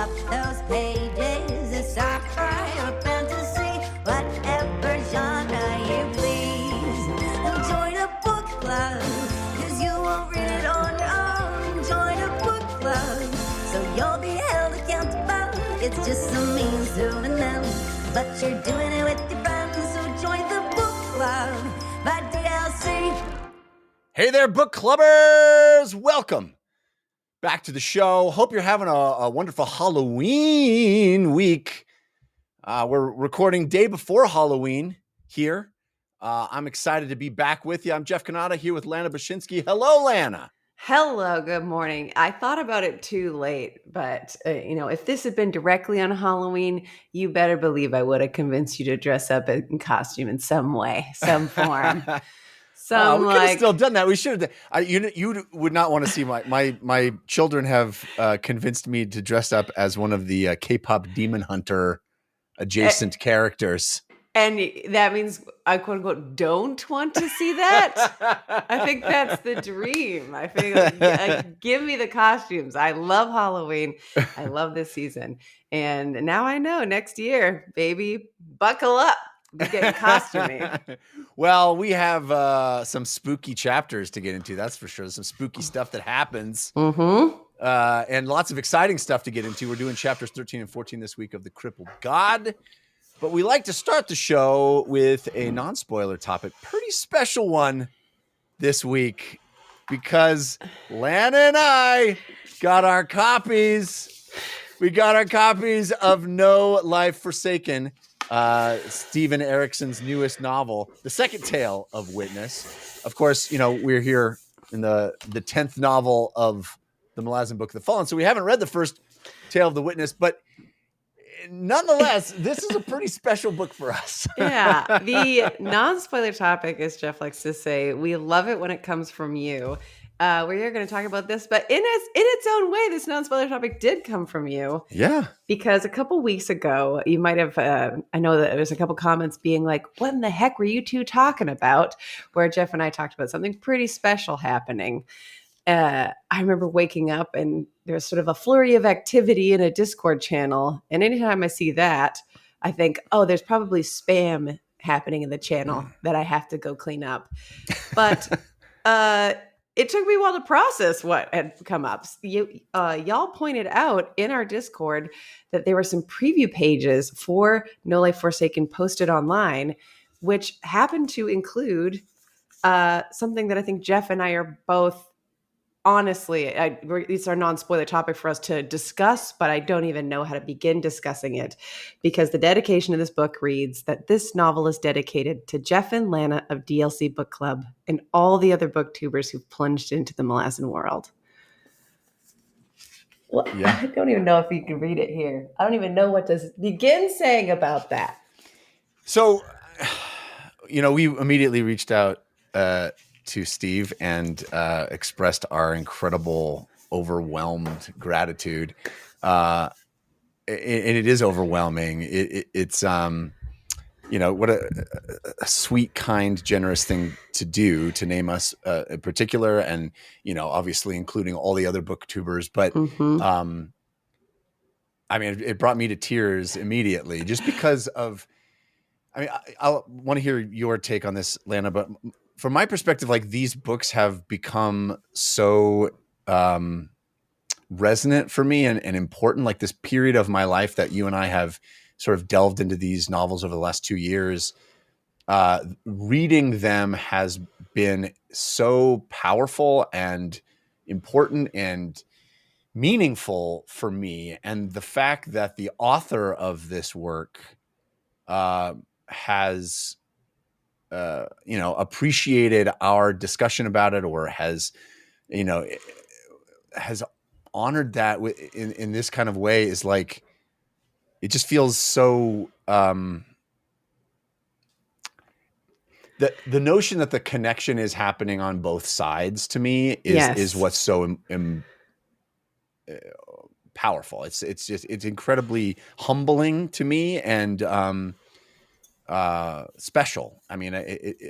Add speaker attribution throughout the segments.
Speaker 1: up those pages. It's sci-fi or fantasy, whatever genre you please. Join a book club, cause you won't read it on your own. Join a book club, so you'll be held accountable. It's just a means to an end, but you're doing it with your friends. So join the book club by DLC.
Speaker 2: Hey there, book clubbers! Welcome back to the show. Hope you're having a wonderful Halloween week. We're recording day before Halloween here. I'm excited to be back with you. I'm Jeff Cannata here with Lana Bachynski. Hello, Lana.
Speaker 3: Hello, good morning. I thought about it too late, but if this had been directly on Halloween, you better believe I would have convinced you to dress up in costume in some way, some form.
Speaker 2: We could have still done that. We should have. You would not want to see my children have convinced me to dress up as one of the K-pop Demon Hunter adjacent characters.
Speaker 3: And that means I quote unquote don't want to see that. I think that's the dream. I think give me the costumes. I love Halloween. I love this season. And now I know next year, baby, buckle up. Be getting costuming.
Speaker 2: Well, we have some spooky chapters to get into. That's for sure. There's some spooky stuff that happens.
Speaker 3: Mm-hmm.
Speaker 2: And lots of exciting stuff to get into. We're doing chapters 13 and 14 this week of The Crippled God. But we like to start the show with a non-spoiler topic. Pretty special one this week because Lana and I got our copies. We got our copies of No Life Forsaken, Steven Erikson's newest novel, the second tale of Witness. Of course, we're here in the 10th novel of the Malazan Book, The Fallen. So we haven't read the first tale of the Witness, but nonetheless, this is a pretty special book for us.
Speaker 3: Yeah. The non-spoiler topic, as Jeff likes to say, we love it when it comes from you. We're here going to talk about this, but in its own way, this non-spoiler topic did come from you.
Speaker 2: Yeah.
Speaker 3: Because a couple weeks ago, you might have, I know that there was a couple comments being like, what in the heck were you two talking about? Where Jeff and I talked about something pretty special happening. I remember waking up and there's sort of a flurry of activity in a Discord channel. And anytime I see that, I think, oh, there's probably spam happening in the channel that I have to go clean up. But it took me a while to process what had come up. Y'all pointed out in our Discord that there were some preview pages for No Life Forsaken posted online, which happened to include something that I think Jeff and I are both, honestly, it's our non-spoiler topic for us to discuss, but I don't even know how to begin discussing it because the dedication of this book reads that this novel is dedicated to Jeff and Lana of DLC Bookclub and all the other booktubers who've plunged into the Malazan world. Well, yeah. I don't even know if you can read it here. I don't even know what to begin saying about that.
Speaker 2: So, we immediately reached out to Steve and expressed our incredible, overwhelmed gratitude. And it is overwhelming. It's what a sweet, kind, generous thing to do to name us in particular, and obviously including all the other booktubers. But it brought me to tears immediately, just because of. I want to hear your take on this, Lana, but from my perspective, like, these books have become so resonant for me and important. Like, this period of my life that you and I have sort of delved into these novels over the last 2 years, reading them has been so powerful and important and meaningful for me. And the fact that the author of this work has appreciated our discussion about it, or has honored that in this kind of way, is like, it just feels so the notion that the connection is happening on both sides, to me, is what's so powerful. It's incredibly humbling to me and special. I mean,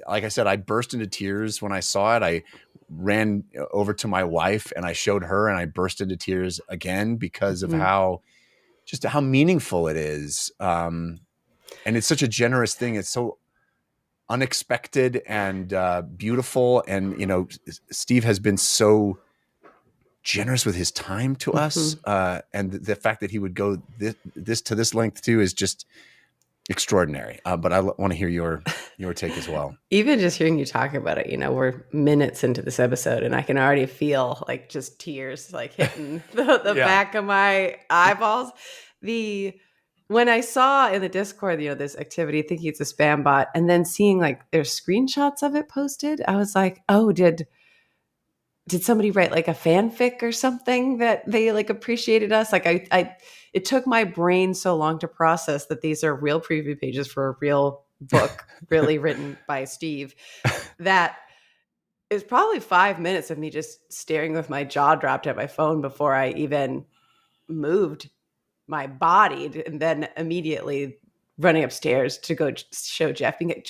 Speaker 2: like I said, I burst into tears when I saw it. I ran over to my wife and I showed her, and I burst into tears again because of how just how meaningful it is. And it's such a generous thing. It's so unexpected and beautiful. And, you know, Steve has been so generous with his time to us. And the fact that he would go this to this length too is just extraordinary. But I want to hear your take as well.
Speaker 3: Even just hearing you talk about it, you know, we're minutes into this episode and I can already feel like just tears like hitting the back of my eyeballs. When I saw in the Discord, you know, this activity, thinking it's a spam bot, and then seeing like there's screenshots of it posted, I was like, oh, did somebody write like a fanfic or something that they like appreciated us? Like it took my brain so long to process that these are real preview pages for a real book, really written by Steve. That is probably 5 minutes of me just staring with my jaw dropped at my phone before I even moved my body, and then immediately running upstairs to go show Jeff, being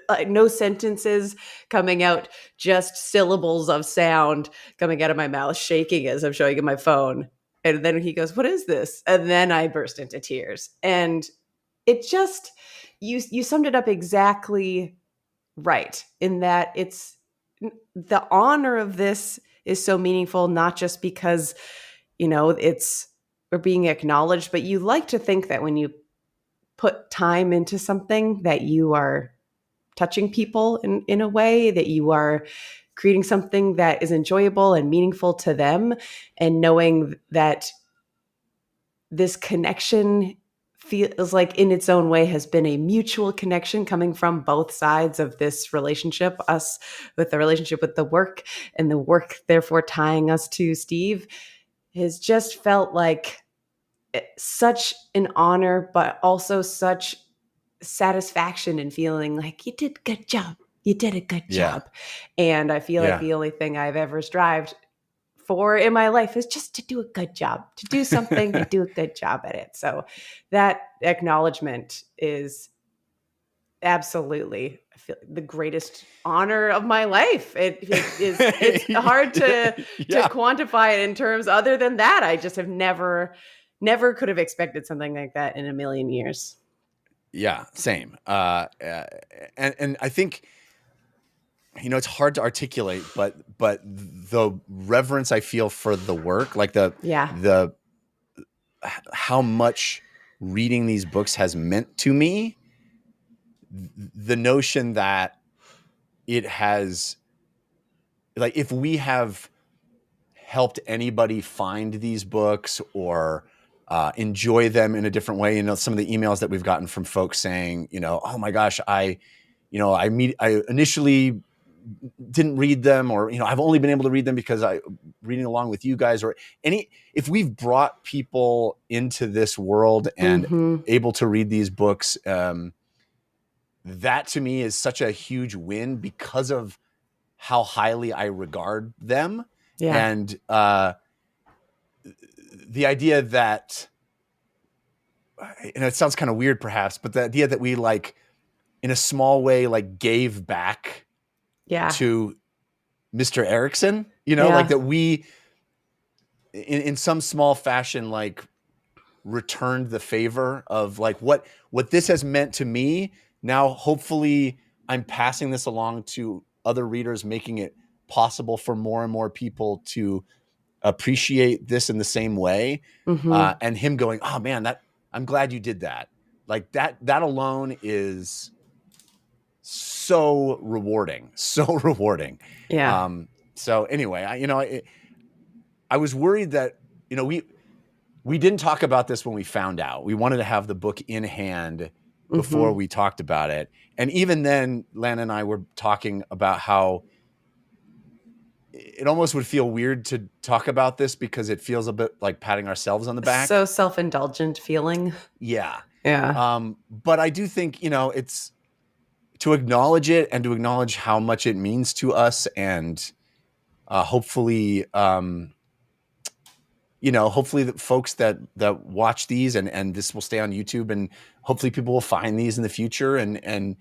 Speaker 3: like, no sentences coming out, just syllables of sound coming out of my mouth, shaking as I'm showing him my phone. And then he goes, "What is this?" And then I burst into tears. And it just, you summed it up exactly right, in that it's the honor of this is so meaningful, not just because, you know, we're being acknowledged, but you like to think that when you put time into something that you are touching people in a way, that you are creating something that is enjoyable and meaningful to them, and knowing that this connection feels like in its own way has been a mutual connection coming from both sides of this relationship, us with the relationship with the work, and the work therefore tying us to Steve, has just felt like such an honor, but also such satisfaction in feeling like you did a good job. You did a good job. And I feel like the only thing I've ever strived for in my life is just to do a good job, to do something and do a good job at it. So that acknowledgement is absolutely, I feel, the greatest honor of my life. It's hard to quantify it in terms other than that. I just have never could have expected something like that in a million years.
Speaker 2: Yeah, same. And I think, you know, it's hard to articulate, but the reverence I feel for the work, like how much reading these books has meant to me, the notion that it has, like, if we have helped anybody find these books or enjoy them in a different way. You know, some of the emails that we've gotten from folks saying, you know, oh my gosh, I initially didn't read them, or, you know, I've only been able to read them because I reading along with you guys, or if we've brought people into this world and able to read these books, that to me is such a huge win because of how highly I regard them. Yeah. And the idea that, and it sounds kind of weird perhaps, but the idea that we, like, in a small way, like, gave back to Mr. Erikson, you know, like that we in some small fashion, like, returned the favor of, like, what this has meant to me. Now, hopefully I'm passing this along to other readers, making it possible for more and more people to appreciate this in the same way. And him going, oh man, I'm glad you did that. Like that alone is so rewarding. Yeah. So anyway, I was worried that, you know, we didn't talk about this when we found out. We wanted to have the book in hand before we talked about it. And even then, Lana and I were talking about how it almost would feel weird to talk about this because it feels a bit like patting ourselves on the back.
Speaker 3: So self-indulgent feeling.
Speaker 2: Yeah.
Speaker 3: Yeah.
Speaker 2: But I do think, you know, it's to acknowledge it and to acknowledge how much it means to us. And hopefully, you know, hopefully the folks that watch these and this will stay on YouTube, and hopefully people will find these in the future, and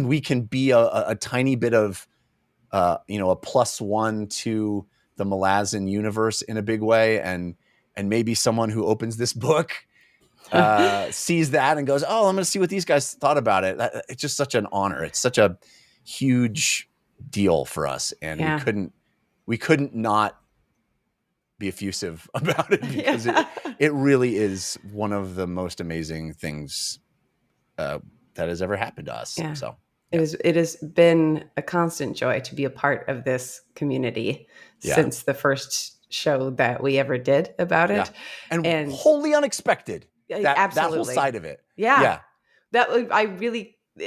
Speaker 2: we can be a tiny bit of, you know, a +1 to the Malazan universe in a big way. And and maybe someone who opens this book sees that and goes, oh, I'm going to see what these guys thought about it. It's just such an honor. It's such a huge deal for us. And we couldn't not be effusive about it, because it really is one of the most amazing things that has ever happened to us. So
Speaker 3: it has been a constant joy to be a part of this community since the first show that we ever did about it.
Speaker 2: And wholly unexpected. That whole side of it.
Speaker 3: That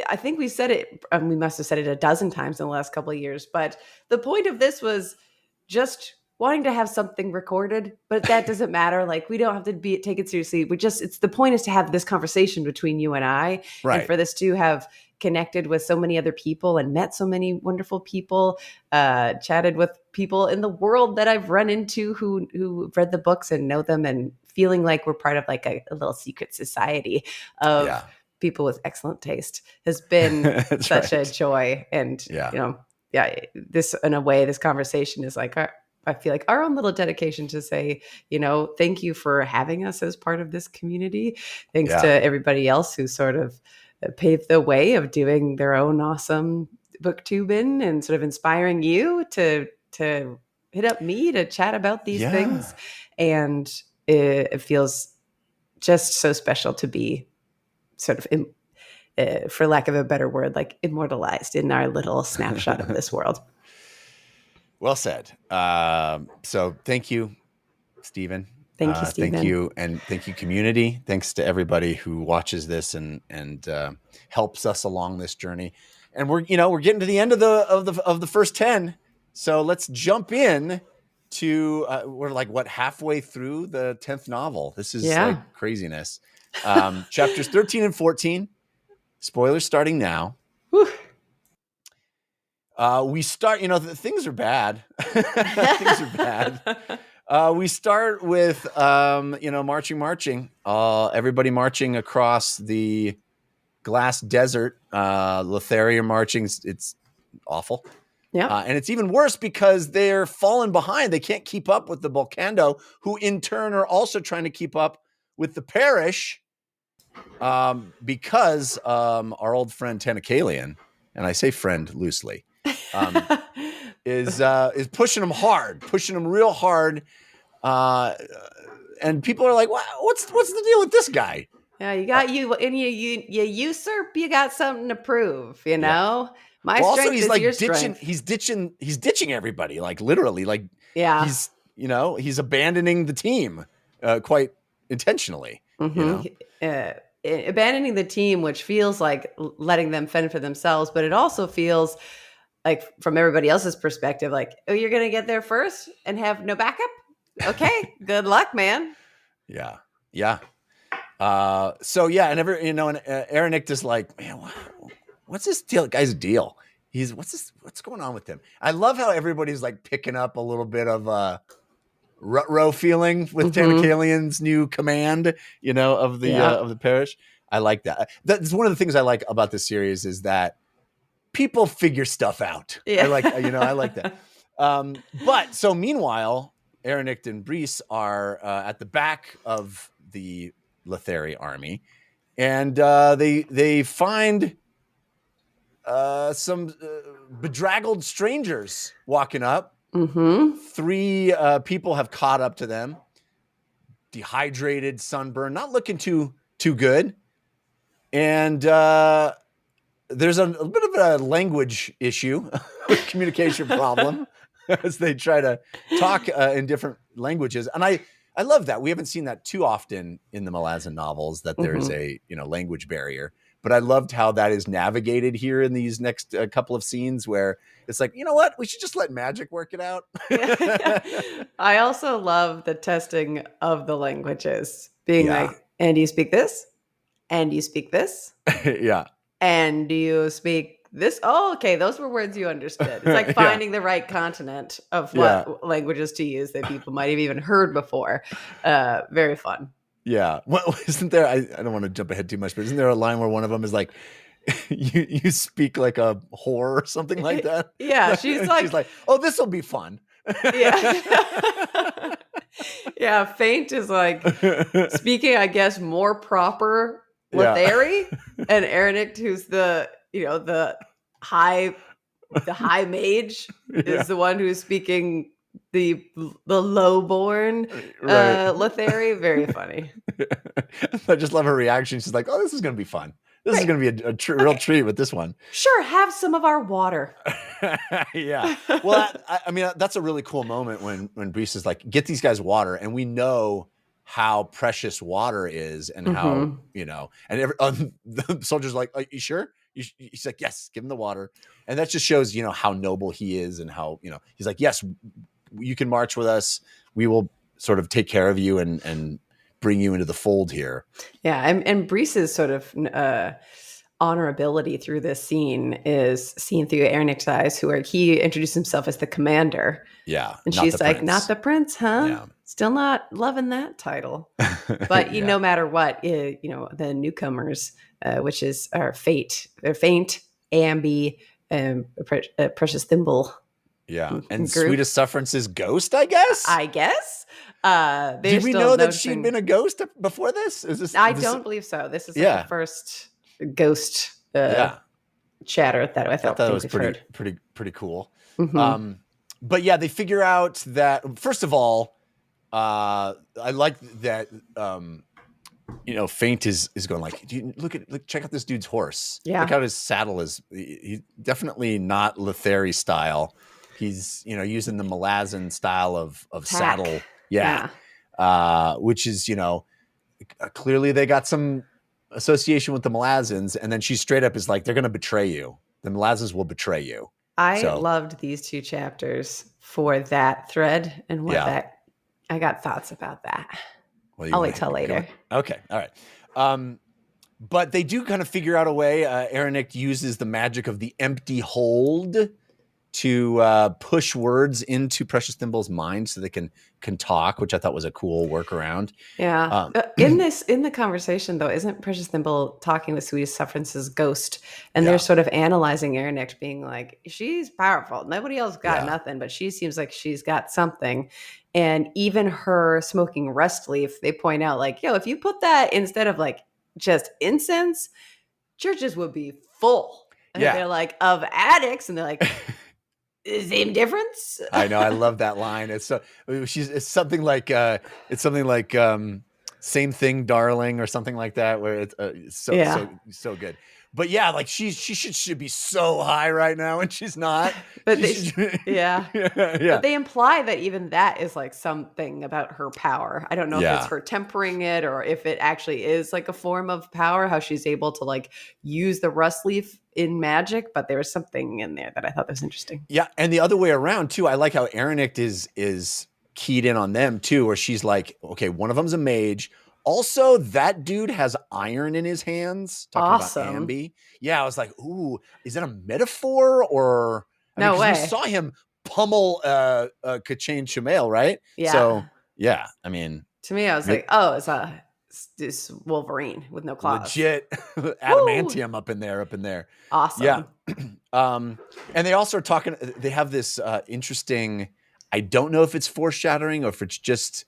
Speaker 3: I think we said it, we must have said it a dozen times in the last couple of years, but the point of this was just wanting to have something recorded, but that doesn't matter. Like, we don't have to take it seriously. The point is to have this conversation between you and I, and for this to have connected with so many other people and met so many wonderful people, chatted with people in the world that I've run into who read the books and know them, and feeling like we're part of like a little secret society of people with excellent taste has been such a joy. And, this, in a way, this conversation is like, I feel like our own little dedication to say, thank you for having us as part of this community. Thanks to everybody else who sort of paved the way of doing their own awesome booktubing and sort of inspiring you to hit up me to chat about these things. And it feels just so special to be sort of, for lack of a better word, like immortalized in our little snapshot of this world.
Speaker 2: Well said. So thank you, Steven.
Speaker 3: Thank you, Steven.
Speaker 2: Thank you, and thank you, community. Thanks to everybody who watches this and helps us along this journey. And we're getting to the end of the first 10. So let's jump in to we're like halfway through the 10th novel. This is like craziness. Chapters 13 and 14. Spoilers starting now.
Speaker 3: Whew.
Speaker 2: We start, things are bad. Things are bad. We start with, marching, everybody marching across the glass desert. Lotharia marching. It's awful.
Speaker 3: Yeah.
Speaker 2: And it's even worse because they're falling behind. They can't keep up with the Volcando, who in turn are also trying to keep up with the parish, because our old friend Tentacalion, and I say friend loosely, is pushing them hard, pushing them real hard. And people are like, what's the deal with this guy?
Speaker 3: Yeah, you got you usurp, you got something to prove, My
Speaker 2: well,
Speaker 3: strength
Speaker 2: also, he's
Speaker 3: is
Speaker 2: like
Speaker 3: your
Speaker 2: ditching,
Speaker 3: strength.
Speaker 2: he's ditching everybody, like literally, like he's abandoning the team quite intentionally.
Speaker 3: Abandoning the team, which feels like letting them fend for themselves, but it also feels like, from everybody else's perspective, like, oh, you're gonna get there first and have no backup. Okay, good luck, man.
Speaker 2: Yeah. And Erinict is like, man, what's this guy's deal? What's going on with him? I love how everybody's like picking up a little bit of a rut-row feeling with Tentacalion's new command, of the parish. I like that. That's one of the things I like about this series, is that people figure stuff out.
Speaker 3: Yeah.
Speaker 2: I like that. But so meanwhile, Erinict and Brees are at the back of the Lothari army, and they find some bedraggled strangers walking up. 3 people have caught up to them, dehydrated, sunburned, not looking too good. And there's a bit of a language issue, communication problem, as they try to talk in different languages. And I love that. We haven't seen that too often in the Malazan novels, that there's a language barrier. But I loved how that is navigated here in these next couple of scenes, where it's like, you know what? We should just let magic work it out.
Speaker 3: I also love the testing of the languages, being like, and do you speak this? And you speak this?
Speaker 2: Yeah.
Speaker 3: And do you speak this? Oh, okay. Those were words you understood. It's like finding the right continent of what languages to use that people might have even heard before. Very fun.
Speaker 2: Yeah. Well, isn't there, I don't want to jump ahead too much, but isn't there a line where one of them is like, you speak like a whore or something like that?
Speaker 3: Yeah. She's like,
Speaker 2: oh, this will be fun.
Speaker 3: Yeah. Yeah, Faint is like speaking, I guess, more proper
Speaker 2: Yeah.
Speaker 3: Letheri, and Erinict, who's the high mage,
Speaker 2: Yeah.
Speaker 3: is the one who's speaking the lowborn
Speaker 2: Right.
Speaker 3: Letheri. Very funny.
Speaker 2: I just love her reaction. She's like, "Oh, this is gonna be fun. This is gonna be a real treat with this one."
Speaker 3: Sure, have some of our water.
Speaker 2: Yeah. Well, I mean, that's a really cool moment when Brees is like, "Get these guys water," and we know how precious water is, and how and the soldiers are like, "Are you sure?" He's like, "Yes, give him the water," and that just shows how noble he is, and how he's like, "Yes, you can march with us. We will sort of take care of you and bring you into the fold here."
Speaker 3: Yeah, and Breeze's sort of honorability through this scene is seen through Erinic's eyes, he introduced himself as the commander.
Speaker 2: Yeah.
Speaker 3: And she's like, "Not the prince, huh?"
Speaker 2: Yeah.
Speaker 3: Still not loving that title. But no matter what, the newcomers, which is our Faint, Ambi, Precious Thimble.
Speaker 2: Yeah. And
Speaker 3: group.
Speaker 2: Sweetest Sufferance's ghost, I guess?
Speaker 3: I guess.
Speaker 2: Did we know that she'd been a ghost before this?
Speaker 3: I don't believe so. This is the first ghost chatter that I thought
Speaker 2: that was pretty cool.
Speaker 3: Mm-hmm.
Speaker 2: But yeah, they figure out that, first of all, I like that Faint is going like, check out this dude's horse.
Speaker 3: Yeah.
Speaker 2: Look how his saddle is. He's definitely not Letheri style. He's using the Malazan style of saddle. Yeah. Which is clearly they got some association with the Malazans, and then she straight up is like, they're going to betray you. The Malazans will betray you.
Speaker 3: I loved these two chapters for that thread and what I got thoughts about that.
Speaker 2: Well,
Speaker 3: I'll wait till later.
Speaker 2: Okay. All right. But they do kind of figure out a way. Erinict uses the magic of the empty hold to push words into Precious Thimble's mind so they can talk, which I thought was a cool workaround.
Speaker 3: Yeah. In the conversation though, isn't Precious Thimble talking to Sweetest Sufferance's ghost, and they're sort of analyzing Erinict, being like, she's powerful. Nobody else got nothing, but she seems like she's got something. And even her smoking rest leaf, they point out like, if you put that instead of like just incense, churches would be full. And they're like, of addicts, and they're like, same difference.
Speaker 2: I know. I love that line. It's something like same thing, darling, or something like that, where it's so good. But yeah, like she should be so high right now, and she's not.
Speaker 3: But But they imply that even that is like something about her power. I don't know if it's her tempering it, or if it actually is like a form of power, how she's able to like use the rust leaf in magic. But there was something in there that I thought was interesting.
Speaker 2: Yeah, and the other way around too. I like how Erinict is keyed in on them too, where she's like, okay, one of them's a mage. Also, that dude has iron in his hands. Talking about Ambi. Yeah, I was like, ooh, is that a metaphor? Or
Speaker 3: no way.
Speaker 2: We saw him pummel Kachane Shamail, right?
Speaker 3: Yeah.
Speaker 2: So yeah, I mean,
Speaker 3: to me, I was like, oh, it's Wolverine with no claws.
Speaker 2: Legit adamantium up in there.
Speaker 3: Awesome.
Speaker 2: Yeah. And they also are talking. They have this interesting. I don't know if it's foreshadowing or if it's just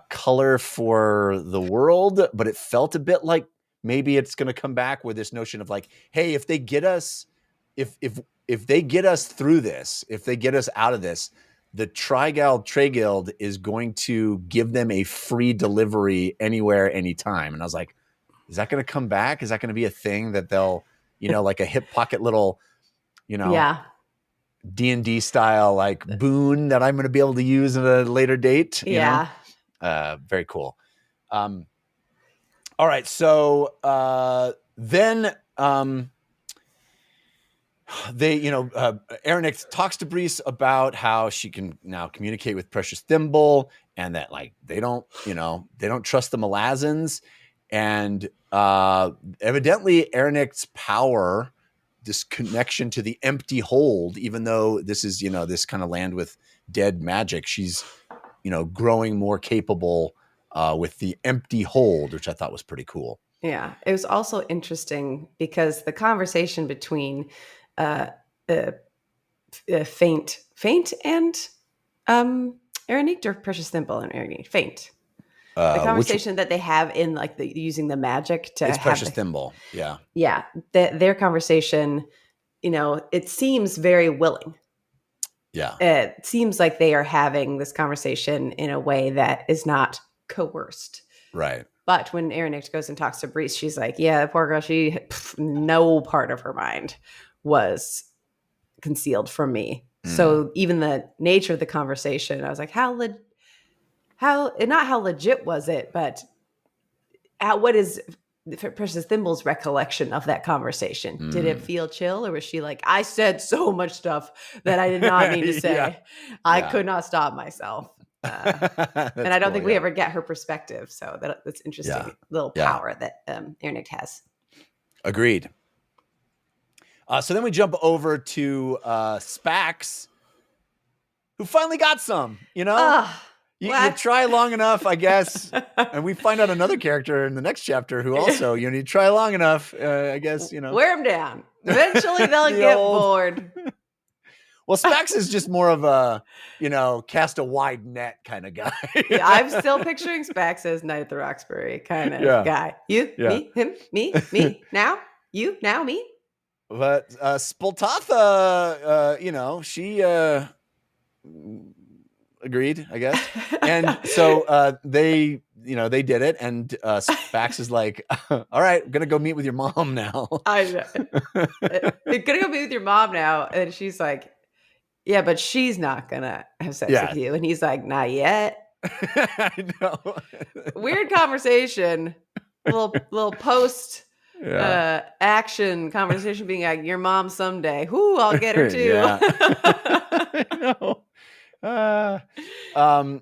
Speaker 2: color for the world, but it felt a bit like maybe it's going to come back with this notion of like, hey, if they get us, if they get us through this, if they get us out of this, the Tregild is going to give them a free delivery anywhere, anytime. And I was like, is that going to come back? Is that going to be a thing that they'll, like a hip pocket little, D&D style like boon that I'm going to be able to use at a later date? You know? Very cool. All right. So then they, Erinict talks to Brees about how she can now communicate with Precious Thimble, and that like they don't trust the Malazans, and evidently Erinic's power, this connection to the empty hold, even though this is this kind of land with dead magic, she's growing more capable with the empty hold, which I thought was pretty cool.
Speaker 3: Yeah. It was also interesting because the conversation between Faint and Erinique or Precious Thimble and Erinique? Faint. The
Speaker 2: Which
Speaker 3: conversation that they have in like using the magic to
Speaker 2: it's
Speaker 3: have
Speaker 2: Precious Thimble. Yeah.
Speaker 3: yeah, their conversation, it seems very willing.
Speaker 2: Yeah.
Speaker 3: It seems like they are having this conversation in a way that is not coerced.
Speaker 2: Right.
Speaker 3: But when Erinique goes and talks to Breeze, she's like, yeah, poor girl, no part of her mind was concealed from me. So even the nature of the conversation, I was like, not how legit was it, but what is Precious Thimble's recollection of that conversation? Did it feel chill, or was she like, I said so much stuff that I did not mean to say.
Speaker 2: Yeah.
Speaker 3: I
Speaker 2: Yeah.
Speaker 3: could not stop myself. And I don't think we ever get her perspective. So that's interesting.
Speaker 2: Yeah.
Speaker 3: Little
Speaker 2: Yeah.
Speaker 3: power that Erinique has.
Speaker 2: Agreed. So then we jump over to Spax, who finally got some, You try long enough, I guess, and we find out another character in the next chapter who also, you try long enough, I guess,
Speaker 3: Wear them down. Eventually they'll get bored.
Speaker 2: Well, Spax is just more of a, cast a wide net kind of guy.
Speaker 3: Yeah, I'm still picturing Spax as Night at the Roxbury kind of guy. You, me, him, me, now, you, now, me.
Speaker 2: But Spoltatha, she agreed, I guess. And so they did it. And Spax is like, all right, I'm going to go meet with your mom now.
Speaker 3: I know. You're going to go meet with your mom now. And she's like, yeah, but she's not going to have sex with you. And he's like, not yet.
Speaker 2: I know.
Speaker 3: Weird conversation. Little post action conversation being like, your mom someday. Whoo, I'll get her too.
Speaker 2: I know.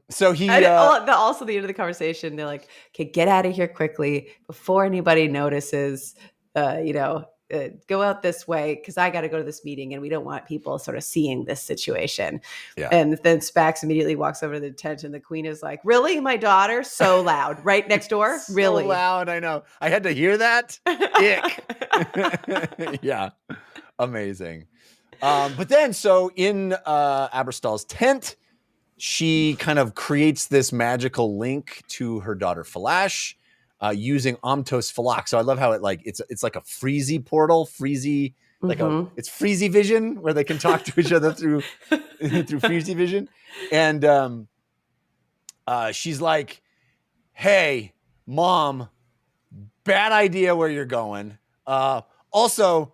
Speaker 2: So he
Speaker 3: also the end of the conversation, they're like, okay, get out of here quickly before anybody notices, go out this way because I got to go to this meeting and we don't want people sort of seeing this situation.
Speaker 2: Yeah.
Speaker 3: And then Spax immediately walks over to the tent and the queen is like, really, my daughter? So loud right next door.
Speaker 2: So
Speaker 3: really
Speaker 2: loud. I know. I had to hear that. Ick. Yeah. Amazing. But then, so in Aberstall's tent, she kind of creates this magical link to her daughter Falash using Omtos Falak. So I love how it's like a Freezy portal, Freezy, it's Freezy vision where they can talk to each other through Freezy vision. And she's like, "Hey, mom, bad idea where you're going. Also,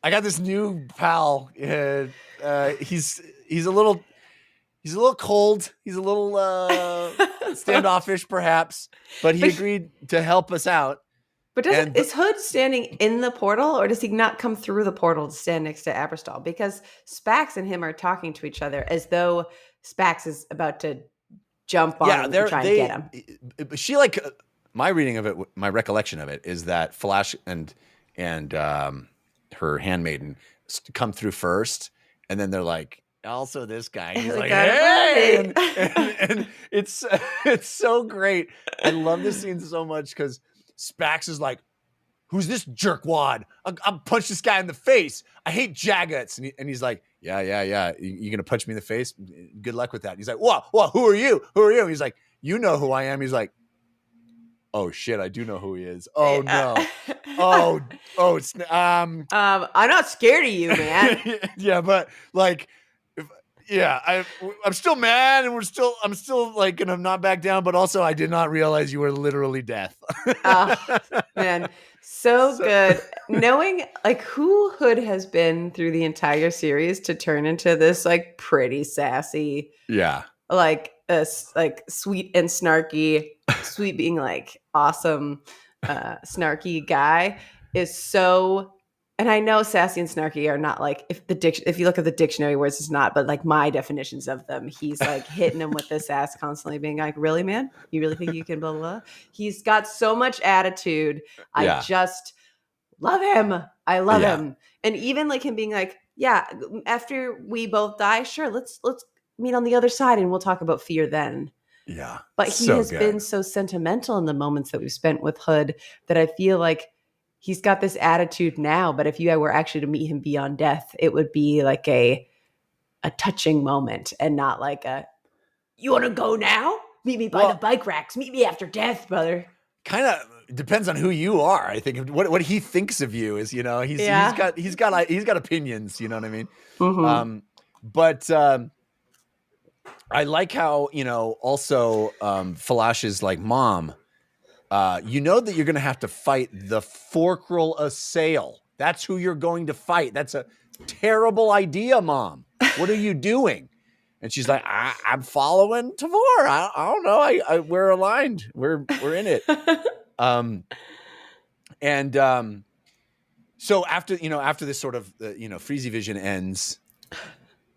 Speaker 2: I got this new pal. He's a little cold. He's a little standoffish, perhaps, but he agreed to help us out."
Speaker 3: But is Hood standing in the portal, or does he not come through the portal to stand next to Aberstall? Because Spax and him are talking to each other as though Spax is about to jump on him and try and get him.
Speaker 2: She my reading of it, my recollection of it is that Flash and her handmaiden come through first, and then they're like, also this guy. He's like, hey, and it's so great. I love this scene so much because Spax is like, who's this jerkwad? I'll punch this guy in the face. I hate Jaggets. And he's like, yeah. You're going to punch me in the face? Good luck with that. He's like, whoa, who are you? And he's like, you know who I am. He's like, oh shit, I do know who he is. Oh no. It's
Speaker 3: I'm not scared of you, man.
Speaker 2: Yeah, but I'm still mad, and I'm still gonna not back down, but also I did not realize you were literally death.
Speaker 3: Oh, man, so good. Knowing who Hood has been through the entire series to turn into this pretty sassy, sweet and snarky, sweet being awesome, snarky guy is so. And I know sassy and snarky are not if you look at the dictionary words, it's not, but my definitions of them, he's hitting him with this ass constantly being like, really, man? You really think you can blah, blah, blah? He's got so much attitude. I just love him. I love him. And even him being like, yeah, after we both die, sure, let's meet on the other side and we'll talk about fear then.
Speaker 2: Yeah.
Speaker 3: But he has been so sentimental in the moments that we've spent with Hood that I feel like he's got this attitude now, but if you were actually to meet him beyond death, it would be a touching moment and not You want to go now? Meet me by the bike racks. Meet me after death, brother.
Speaker 2: Kind of depends on who you are. I think what he thinks of you is, he's got opinions. You know what I mean?
Speaker 3: Mm-hmm.
Speaker 2: But I like how also Falash is like, Mom, you know that you're going to have to fight the Forkral Assail. That's who you're going to fight. That's a terrible idea, Mom. What are you doing? And she's like, I'm following Tavor. I don't know. We're aligned. We're in it. So after this sort of Freezy vision ends,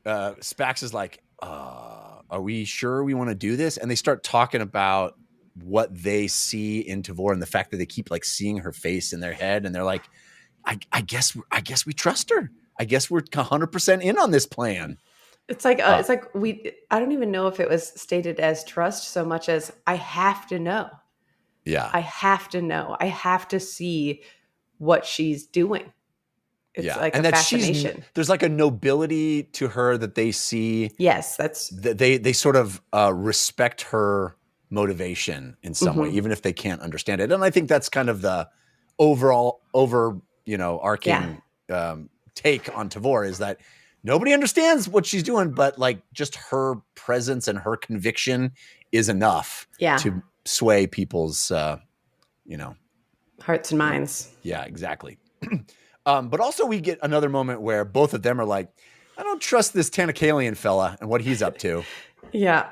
Speaker 2: Spax is like, are we sure we want to do this? And they start talking about what they see in Tavor and the fact that they keep like seeing her face in their head, and they're like, I guess we trust her. I guess we're 100% in on this plan.
Speaker 3: It's like I don't even know if it was stated as trust so much as I have to know.
Speaker 2: Yeah.
Speaker 3: I have to know. I have to see what she's doing. It's like a fascination.
Speaker 2: There's like a nobility to her that they see.
Speaker 3: Yes,
Speaker 2: they sort of respect her motivation in some way, even if they can't understand it. And I think that's kind of the overall arcing take on Tavor, is that nobody understands what she's doing, but like just her presence and her conviction is enough to sway people's
Speaker 3: hearts and minds.
Speaker 2: Yeah, exactly. But also we get another moment where both of them are like, I don't trust this Tanakalian fella and what he's up to.
Speaker 3: Yeah.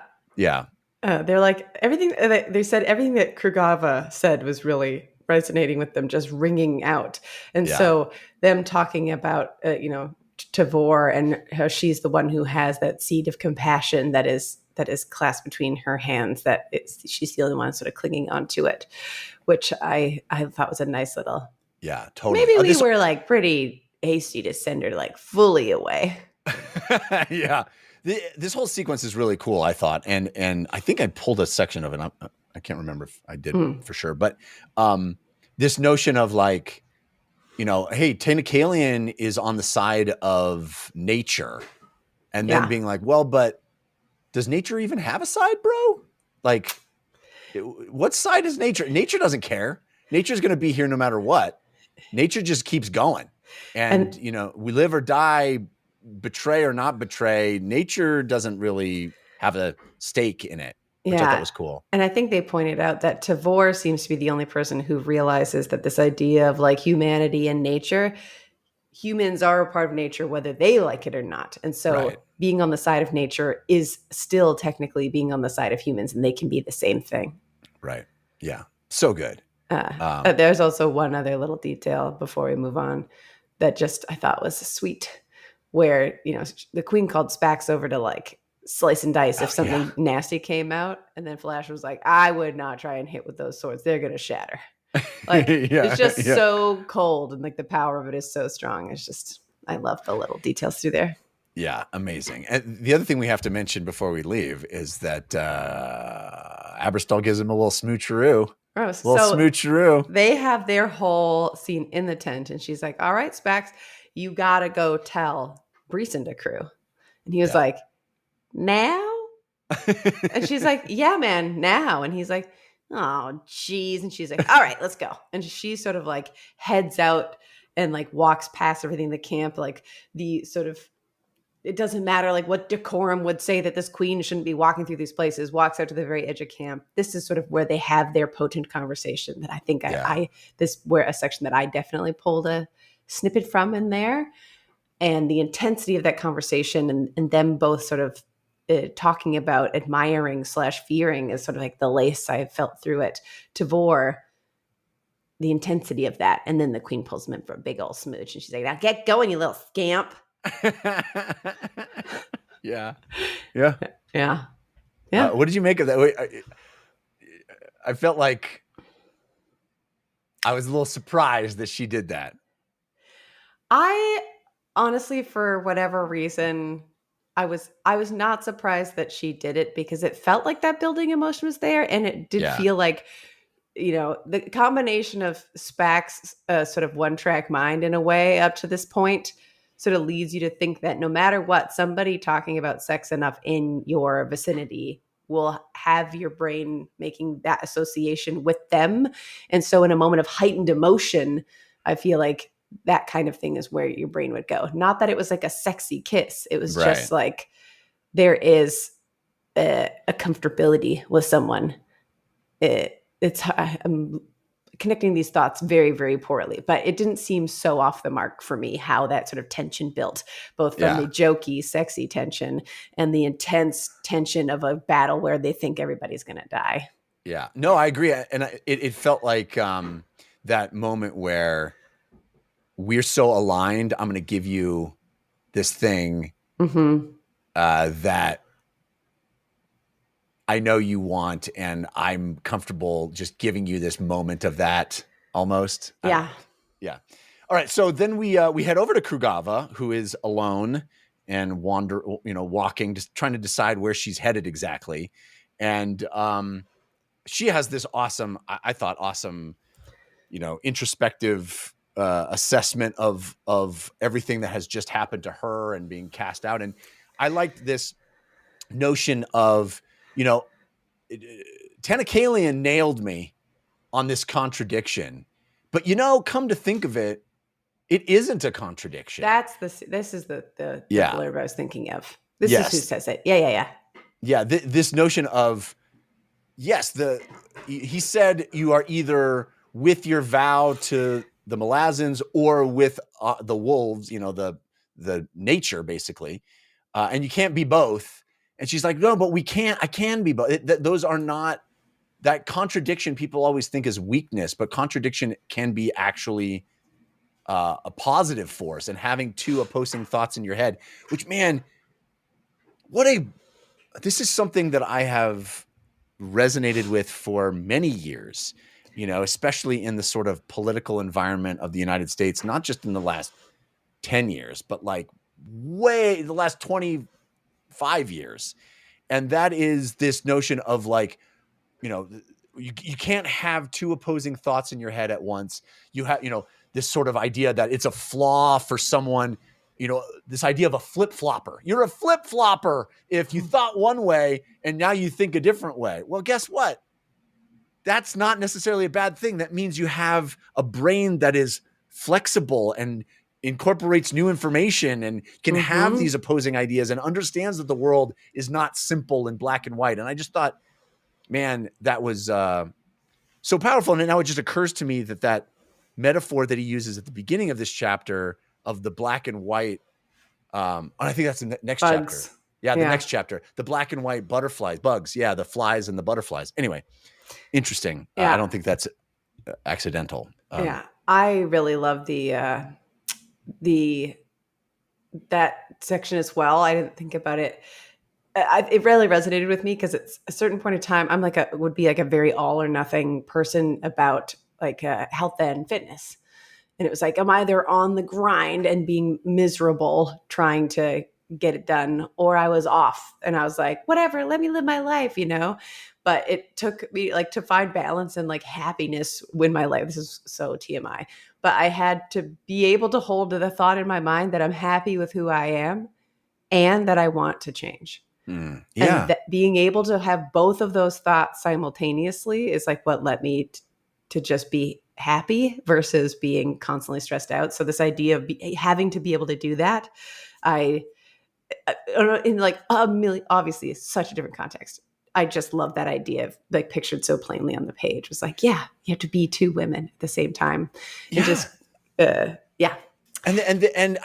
Speaker 3: They're like, everything they said, everything that Krugava said was really resonating with them, just ringing out. And so them talking about, Tavor and how she's the one who has that seed of compassion that is clasped between her hands, she's the only one sort of clinging onto it, which I thought was a nice little.
Speaker 2: Yeah, totally.
Speaker 3: Maybe we were like pretty hasty to send her like fully away.
Speaker 2: Yeah. This whole sequence is really cool, I thought. And I think I pulled a section of it. I can't remember if I did for sure. But this notion of like, hey, Tanakalian is on the side of nature. And then being like, well, but does nature even have a side, bro? Like, what side is nature? Nature doesn't care. Nature's going to be here no matter what. Nature just keeps going. And we live or die, betray or not betray. Nature doesn't really have a stake in it, which I thought was cool.
Speaker 3: And I think they pointed out that Tavor seems to be the only person who realizes that this idea of like humanity and nature, humans are a part of nature, whether they like it or not. And so being on the side of nature is still technically being on the side of humans, and they can be the same thing.
Speaker 2: Right. Yeah. So good.
Speaker 3: There's also one other little detail before we move on that just I thought was sweet, where the queen called Spax over to like slice and dice if something nasty came out, and then Flash was like, I would not try and hit with those swords, they're gonna shatter. Like it's just so cold, and like the power of it is so strong. It's just, I love the little details through there.
Speaker 2: Yeah, amazing. And the other thing we have to mention before we leave is that Aberstall gives him a little smoocheroo. Smoocheroo.
Speaker 3: They have their whole scene in the tent, and she's like, all right, Spax, you gotta go tell Breesenda crew. And he was like, now? And she's like, yeah, man, now. And he's like, oh, geez. And she's like, all right, let's go. And she sort of like heads out and like walks past everything in the camp, like the sort of, it doesn't matter like what decorum would say that this queen shouldn't be walking through these places, walks out to the very edge of camp. This is sort of where they have their potent conversation that I think where a section that I definitely pulled a snippet from in there. And the intensity of that conversation and them both sort of talking about admiring / fearing is sort of like the lace I felt through it. Tavor, the intensity of that. And then the queen pulls him in for a big old smooch. And she's like, now get going, you little scamp.
Speaker 2: Yeah. What did you make of that? I felt like I was a little surprised that she did that.
Speaker 3: I honestly, for whatever reason, I was not surprised that she did it, because it felt like that building emotion was there, and it did feel like, the combination of Spax's sort of one-track mind in a way up to this point sort of leads you to think that no matter what, somebody talking about sex enough in your vicinity will have your brain making that association with them. And so in a moment of heightened emotion, I feel like that kind of thing is where your brain would go. Not that it was like a sexy kiss. It was just like there is a comfortability with someone. I'm connecting these thoughts very, very poorly, but it didn't seem so off the mark for me how that sort of tension built, both from the jokey, sexy tension and the intense tension of a battle where they think everybody's going to die.
Speaker 2: Yeah, no, I agree. And it felt like that moment where we're so aligned. I'm going to give you this thing that I know you want, and I'm comfortable just giving you this moment of that almost.
Speaker 3: Yeah.
Speaker 2: Yeah. All right. So then we head over to Krugava, who is alone and walking, just trying to decide where she's headed exactly. And she has this awesome, I thought awesome, introspective assessment of everything that has just happened to her and being cast out. And I liked this notion of, Tennekalian nailed me on this contradiction, but come to think of it, it isn't a contradiction.
Speaker 3: This is the blurb I was thinking of. This
Speaker 2: is
Speaker 3: who says it. Yeah.
Speaker 2: Yeah. This notion of, yes, he said you are either with your vow to the Malazans or with the wolves, the nature basically. And you can't be both. And she's like, no, but I can be both. Those are not, that contradiction people always think is weakness, but contradiction can be actually a positive force, and having two opposing thoughts in your head, which, man, this is something that I have resonated with for many years, especially in the sort of political environment of the United States, not just in the last 10 years, but like the last 25 years. And that is this notion of like, you can't have two opposing thoughts in your head at once. You have, this sort of idea that it's a flaw for someone, this idea of a flip-flopper. You're a flip-flopper if you thought one way and now you think a different way. Well, guess what? That's not necessarily a bad thing. That means you have a brain that is flexible and incorporates new information and can have these opposing ideas and understands that the world is not simple and black and white. And I just thought, man, that was so powerful. And now it just occurs to me that metaphor that he uses at the beginning of this chapter of the black and white, and I think that's the next chapter. Yeah, the next chapter, the black and white bugs. Yeah, the flies and the butterflies. Anyway, interesting. I don't think that's accidental.
Speaker 3: I really love that section as well. I didn't think about it. It really resonated with me because it's a certain point in time. I'm would be like a very all or nothing person about like health and fitness. And it was like, I'm either on the grind and being miserable trying to get it done, or I was off and I was like, whatever, let me live my life, But it took me like to find balance and like happiness in my life. This is so TMI, but I had to be able to hold to the thought in my mind that I'm happy with who I am and that I want to change. And being able to have both of those thoughts simultaneously is like what led me to just be happy versus being constantly stressed out. So this idea of having to be able to do that, in like a million, obviously it's such a different context. I just love that idea of like pictured so plainly on the page. It was like, you have to be two women at the same time. And just,
Speaker 2: And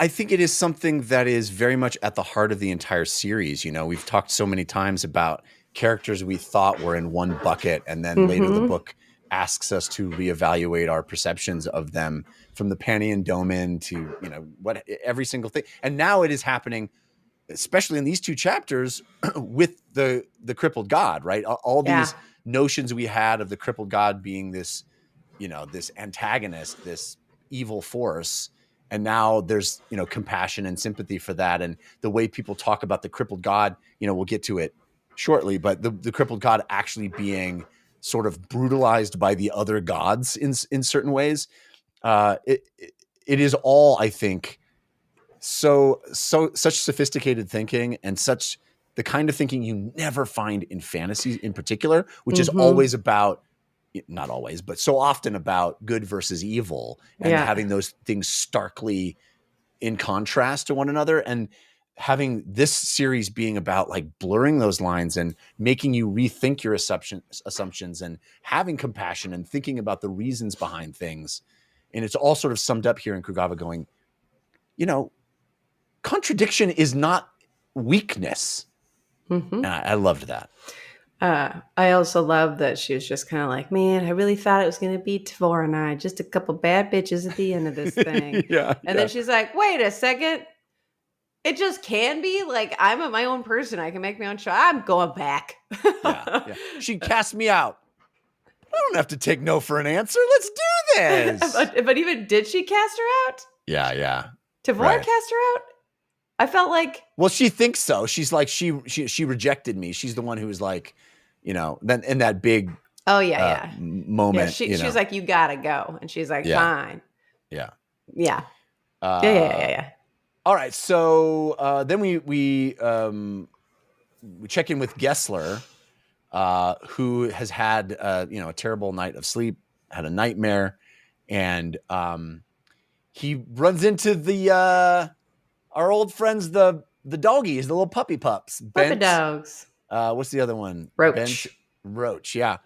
Speaker 2: I think it is something that is very much at the heart of the entire series. We've talked so many times about characters we thought were in one bucket, and then later the book asks us to reevaluate our perceptions of them, from the Panian Domin to, every single thing. And now it is happening, especially in these two chapters, with the Crippled God, right? All these notions we had of the Crippled God being this, this antagonist, this evil force. And now there's, compassion and sympathy for that. And the way people talk about the Crippled God, we'll get to it shortly, but the Crippled God actually being sort of brutalized by the other gods in certain ways. It is all, I think, such sophisticated thinking and such the kind of thinking you never find in fantasy in particular, which is always about, not always, but so often about good versus evil and having those things starkly in contrast to one another, and having this series being about like blurring those lines and making you rethink your assumptions and having compassion and thinking about the reasons behind things. And it's all sort of summed up here in Krugava going, contradiction is not weakness. And I loved that.
Speaker 3: I also love that she was just kind of like, man, I really thought it was going to be Tavor and I, just a couple bad bitches at the end of this thing. And then she's like, wait a second. It just can be like, I'm my own person. I can make my own choice. I'm going back.
Speaker 2: She cast me out. I don't have to take no for an answer. Let's do this.
Speaker 3: but even did she cast her out?
Speaker 2: Yeah.
Speaker 3: Tavor cast her out? I felt like,
Speaker 2: well, she thinks so. She's like, she rejected me. She's the one who was like, then in that big moment.
Speaker 3: She's like, you gotta go, and she's like, fine.
Speaker 2: Yeah. All right, so then we check in with Gessler, who has had a terrible night of sleep, had a nightmare, and he runs into our old friends, the doggies, the little puppy pups.
Speaker 3: Puppy dogs.
Speaker 2: What's the other one?
Speaker 3: Roach.
Speaker 2: Roach, yeah.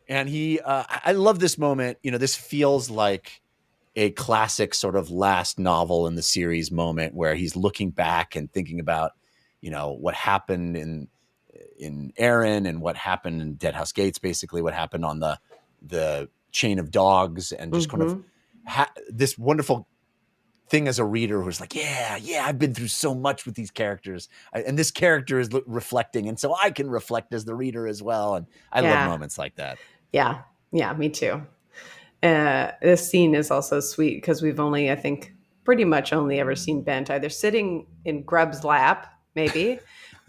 Speaker 2: And I love this moment. This feels like a classic sort of last novel in the series moment where he's looking back and thinking about, what happened in Aaron and what happened in Deadhouse Gates, basically what happened on the chain of dogs, and just kind of this wonderful thing as a reader who's like, I've been through so much with these characters, and this character is reflecting, and so I can reflect as the reader as well. And I love moments like that.
Speaker 3: Yeah, me too. This scene is also sweet because we've only, I think, pretty much only ever seen Bent either sitting in Grub's lap, maybe,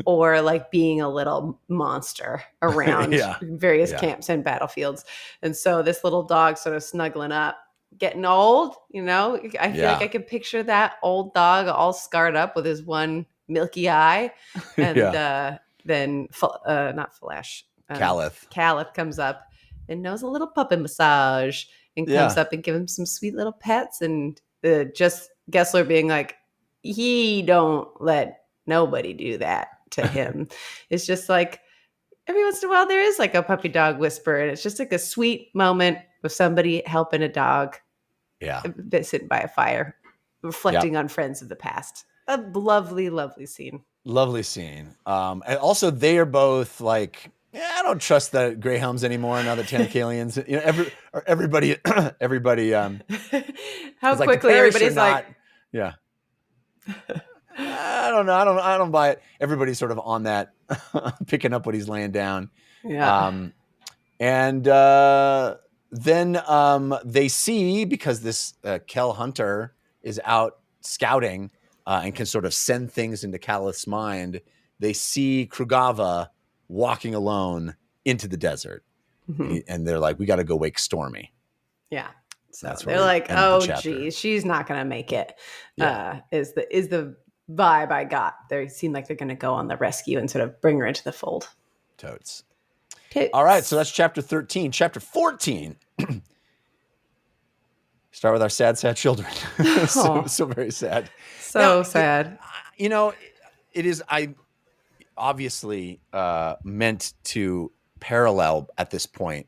Speaker 3: or like being a little monster around various camps and battlefields. And so this little dog sort of snuggling up, getting old, I feel like I can picture that old dog all scarred up with his one milky eye. And then not Flash. Caliph comes up and knows a little puppy massage and comes up and gives him some sweet little pets. And just Gessler being like, he don't let nobody do that to him. It's just like every once in a while there is like a puppy dog whisper, and it's just like a sweet moment with somebody helping a dog sitting by a fire, reflecting on friends of the past. A lovely, lovely scene. And also they are both like, I don't trust the Greyhounds anymore now that Tantacalians, everybody how quickly everybody's
Speaker 2: like, I don't know. I don't buy it. Everybody's sort of on that, picking up what he's laying down. And then they see, because this Kel Hunter is out scouting and can sort of send things into Calith's mind, they see Krugava walking alone into the desert. And they're like, we got to go wake Stormy.
Speaker 3: Yeah. So they're like, oh, geez, she's not going to make it. Is the vibe I got. They seem like they're going to go on the rescue and sort of bring her into the fold.
Speaker 2: Totes. All right, so that's chapter 13. Chapter 14. Start with our sad children. so very sad.
Speaker 3: Sad.
Speaker 2: It is. I obviously meant to parallel at this point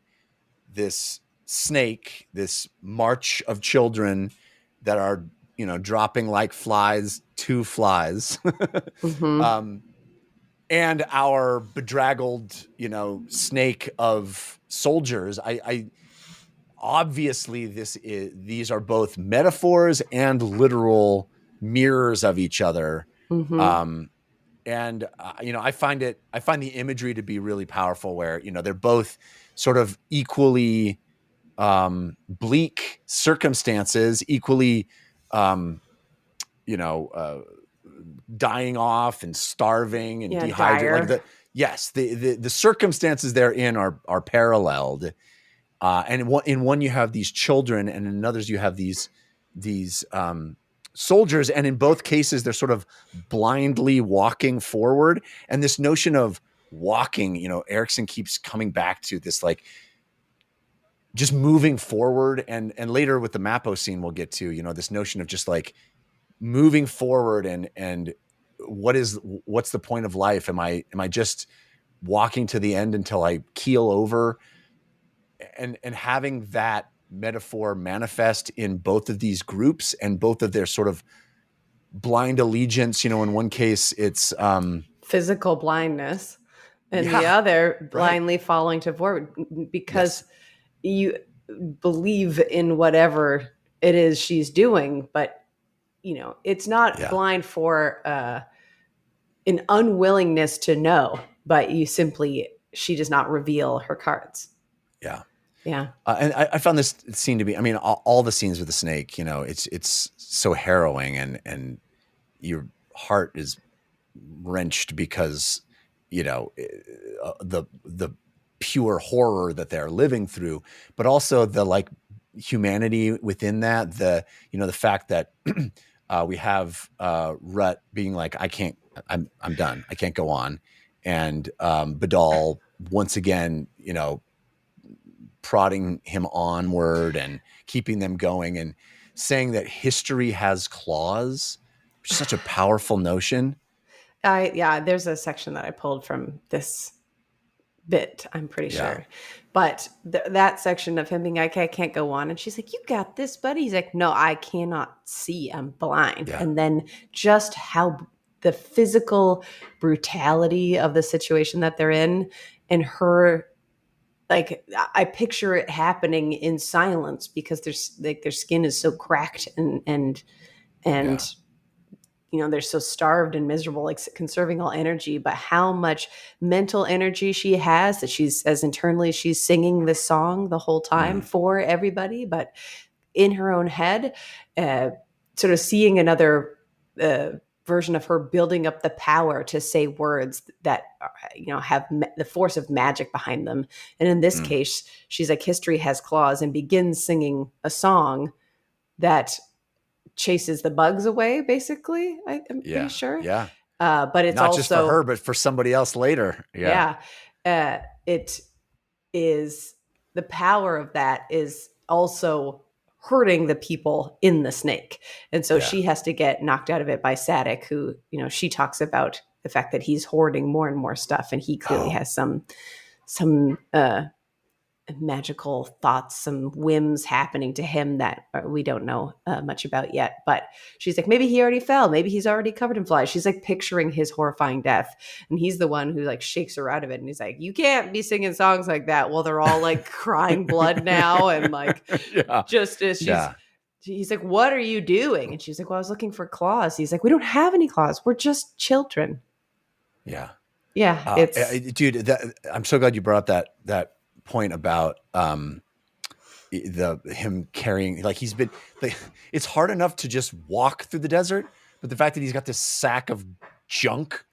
Speaker 2: this snake, this march of children that are dropping like flies to flies. And our bedraggled, snake of soldiers. I obviously these are both metaphors and literal mirrors of each other. And I find the imagery to be really powerful, where they're both sort of equally bleak circumstances, equally dying off and starving and dehydrated. Like the circumstances they're in are paralleled. And in one you have these children, and in others you have these soldiers, and in both cases they're sort of blindly walking forward. And this notion of walking, Erikson keeps coming back to this, like, just moving forward, and later with the Mappo scene we'll get to, this notion of just like moving forward, and what's the point of life? Am I just walking to the end until I keel over? And having that metaphor manifest in both of these groups and both of their sort of blind allegiance. In one case it's
Speaker 3: physical blindness, and the
Speaker 2: Yeah,
Speaker 3: other
Speaker 2: right.
Speaker 3: blindly falling to forward because
Speaker 2: Yes.
Speaker 3: you believe in whatever it is she's doing, but it's not
Speaker 2: Yeah.
Speaker 3: blind for an unwillingness to know, but she does not reveal her cards.
Speaker 2: Yeah.
Speaker 3: Yeah.
Speaker 2: And I found this scene to be, I mean, all the scenes with the snake, it's so harrowing, and your heart is wrenched because, the pure horror that they're living through, but also the like humanity within that, the fact that we have Rut being like, I'm done, I can't go on, and Badal once again, prodding him onward and keeping them going, and saying that history has claws, which is such a powerful notion.
Speaker 3: There's a section that I pulled from this bit, I'm pretty sure. But that section of him being like, I can't go on. And she's like, you got this, buddy. He's like, no, I cannot see. I'm blind.
Speaker 2: Yeah.
Speaker 3: And then just how the physical brutality of the situation that they're in, and her, like, I picture it happening in silence because their skin is so cracked and they're so starved and miserable, like conserving all energy, but how much mental energy she has, that she's singing this song the whole time for everybody, but in her own head, sort of seeing another version of her building up the power to say words that have the force of magic behind them. And in this case, she's like, history has claws, and begins singing a song that chases the bugs away, basically. I'm pretty sure.
Speaker 2: Yeah.
Speaker 3: But it's
Speaker 2: not
Speaker 3: also
Speaker 2: just for her, but for somebody else later.
Speaker 3: It is, the power of that is also hurting the people in the snake. And so she has to get knocked out of it by Sadik, who, she talks about the fact that he's hoarding more and more stuff, and he clearly has some magical thoughts, some whims happening to him that we don't know much about yet. But she's like, maybe he already fell, maybe he's already covered in flies. She's like picturing his horrifying death, and he's the one who like shakes her out of it, and he's like, you can't be singing songs like that. Well, they're all like crying blood now, and like just as he's like, what are you doing? And she's like, well, I was looking for claws. He's like, we don't have any claws, we're just children. It's
Speaker 2: dude, I'm so glad you brought up that point about him carrying, like, he's been like, it's hard enough to just walk through the desert, but the fact that he's got this sack of junk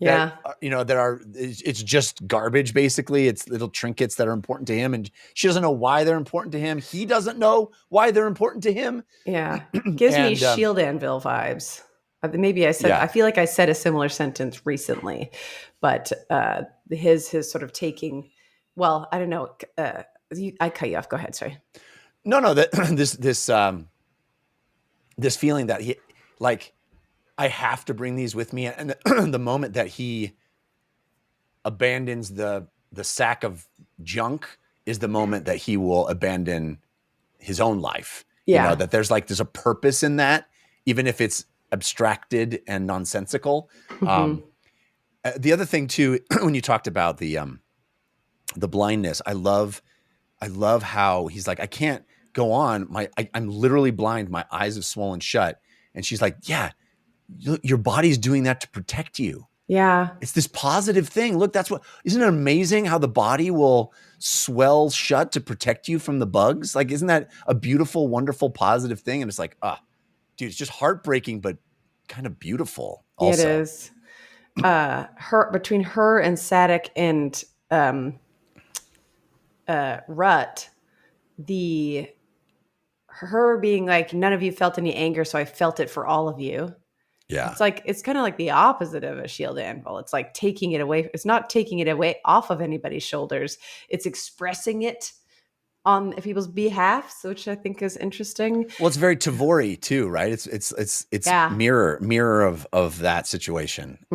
Speaker 2: that it's just garbage, basically. It's little trinkets that are important to him, and she doesn't know why they're important to him. He doesn't know why they're important to him.
Speaker 3: Gives me Shield Anvil vibes. Maybe I said, I feel like I said a similar sentence recently, but his sort of taking, well, I don't know. I cut you off. Go ahead. Sorry.
Speaker 2: No, that this feeling that he, like, I have to bring these with me. And the moment that he abandons the sack of junk is the moment that he will abandon his own life. That there's a purpose in that, even if it's abstracted and nonsensical. The other thing too, when you talked about the blindness, I love how he's like, I can't go on. I'm literally blind. My eyes have swollen shut. And she's like, yeah, your body's doing that to protect you.
Speaker 3: Yeah.
Speaker 2: It's this positive thing. Look, isn't it amazing how the body will swell shut to protect you from the bugs? Like, isn't that a beautiful, wonderful, positive thing? And it's like, dude, it's just heartbreaking, but kind of beautiful also.
Speaker 3: It is. Between her and Sadik and Rut, her being like, none of you felt any anger, so I felt it for all of you.
Speaker 2: Yeah.
Speaker 3: It's like, it's kind of like the opposite of a shield anvil. It's like taking it away. It's not taking it away off of anybody's shoulders. It's expressing it on people's behalf, which I think is interesting.
Speaker 2: Well, it's very Tavori too, right? It's
Speaker 3: Yeah.
Speaker 2: mirror of that situation.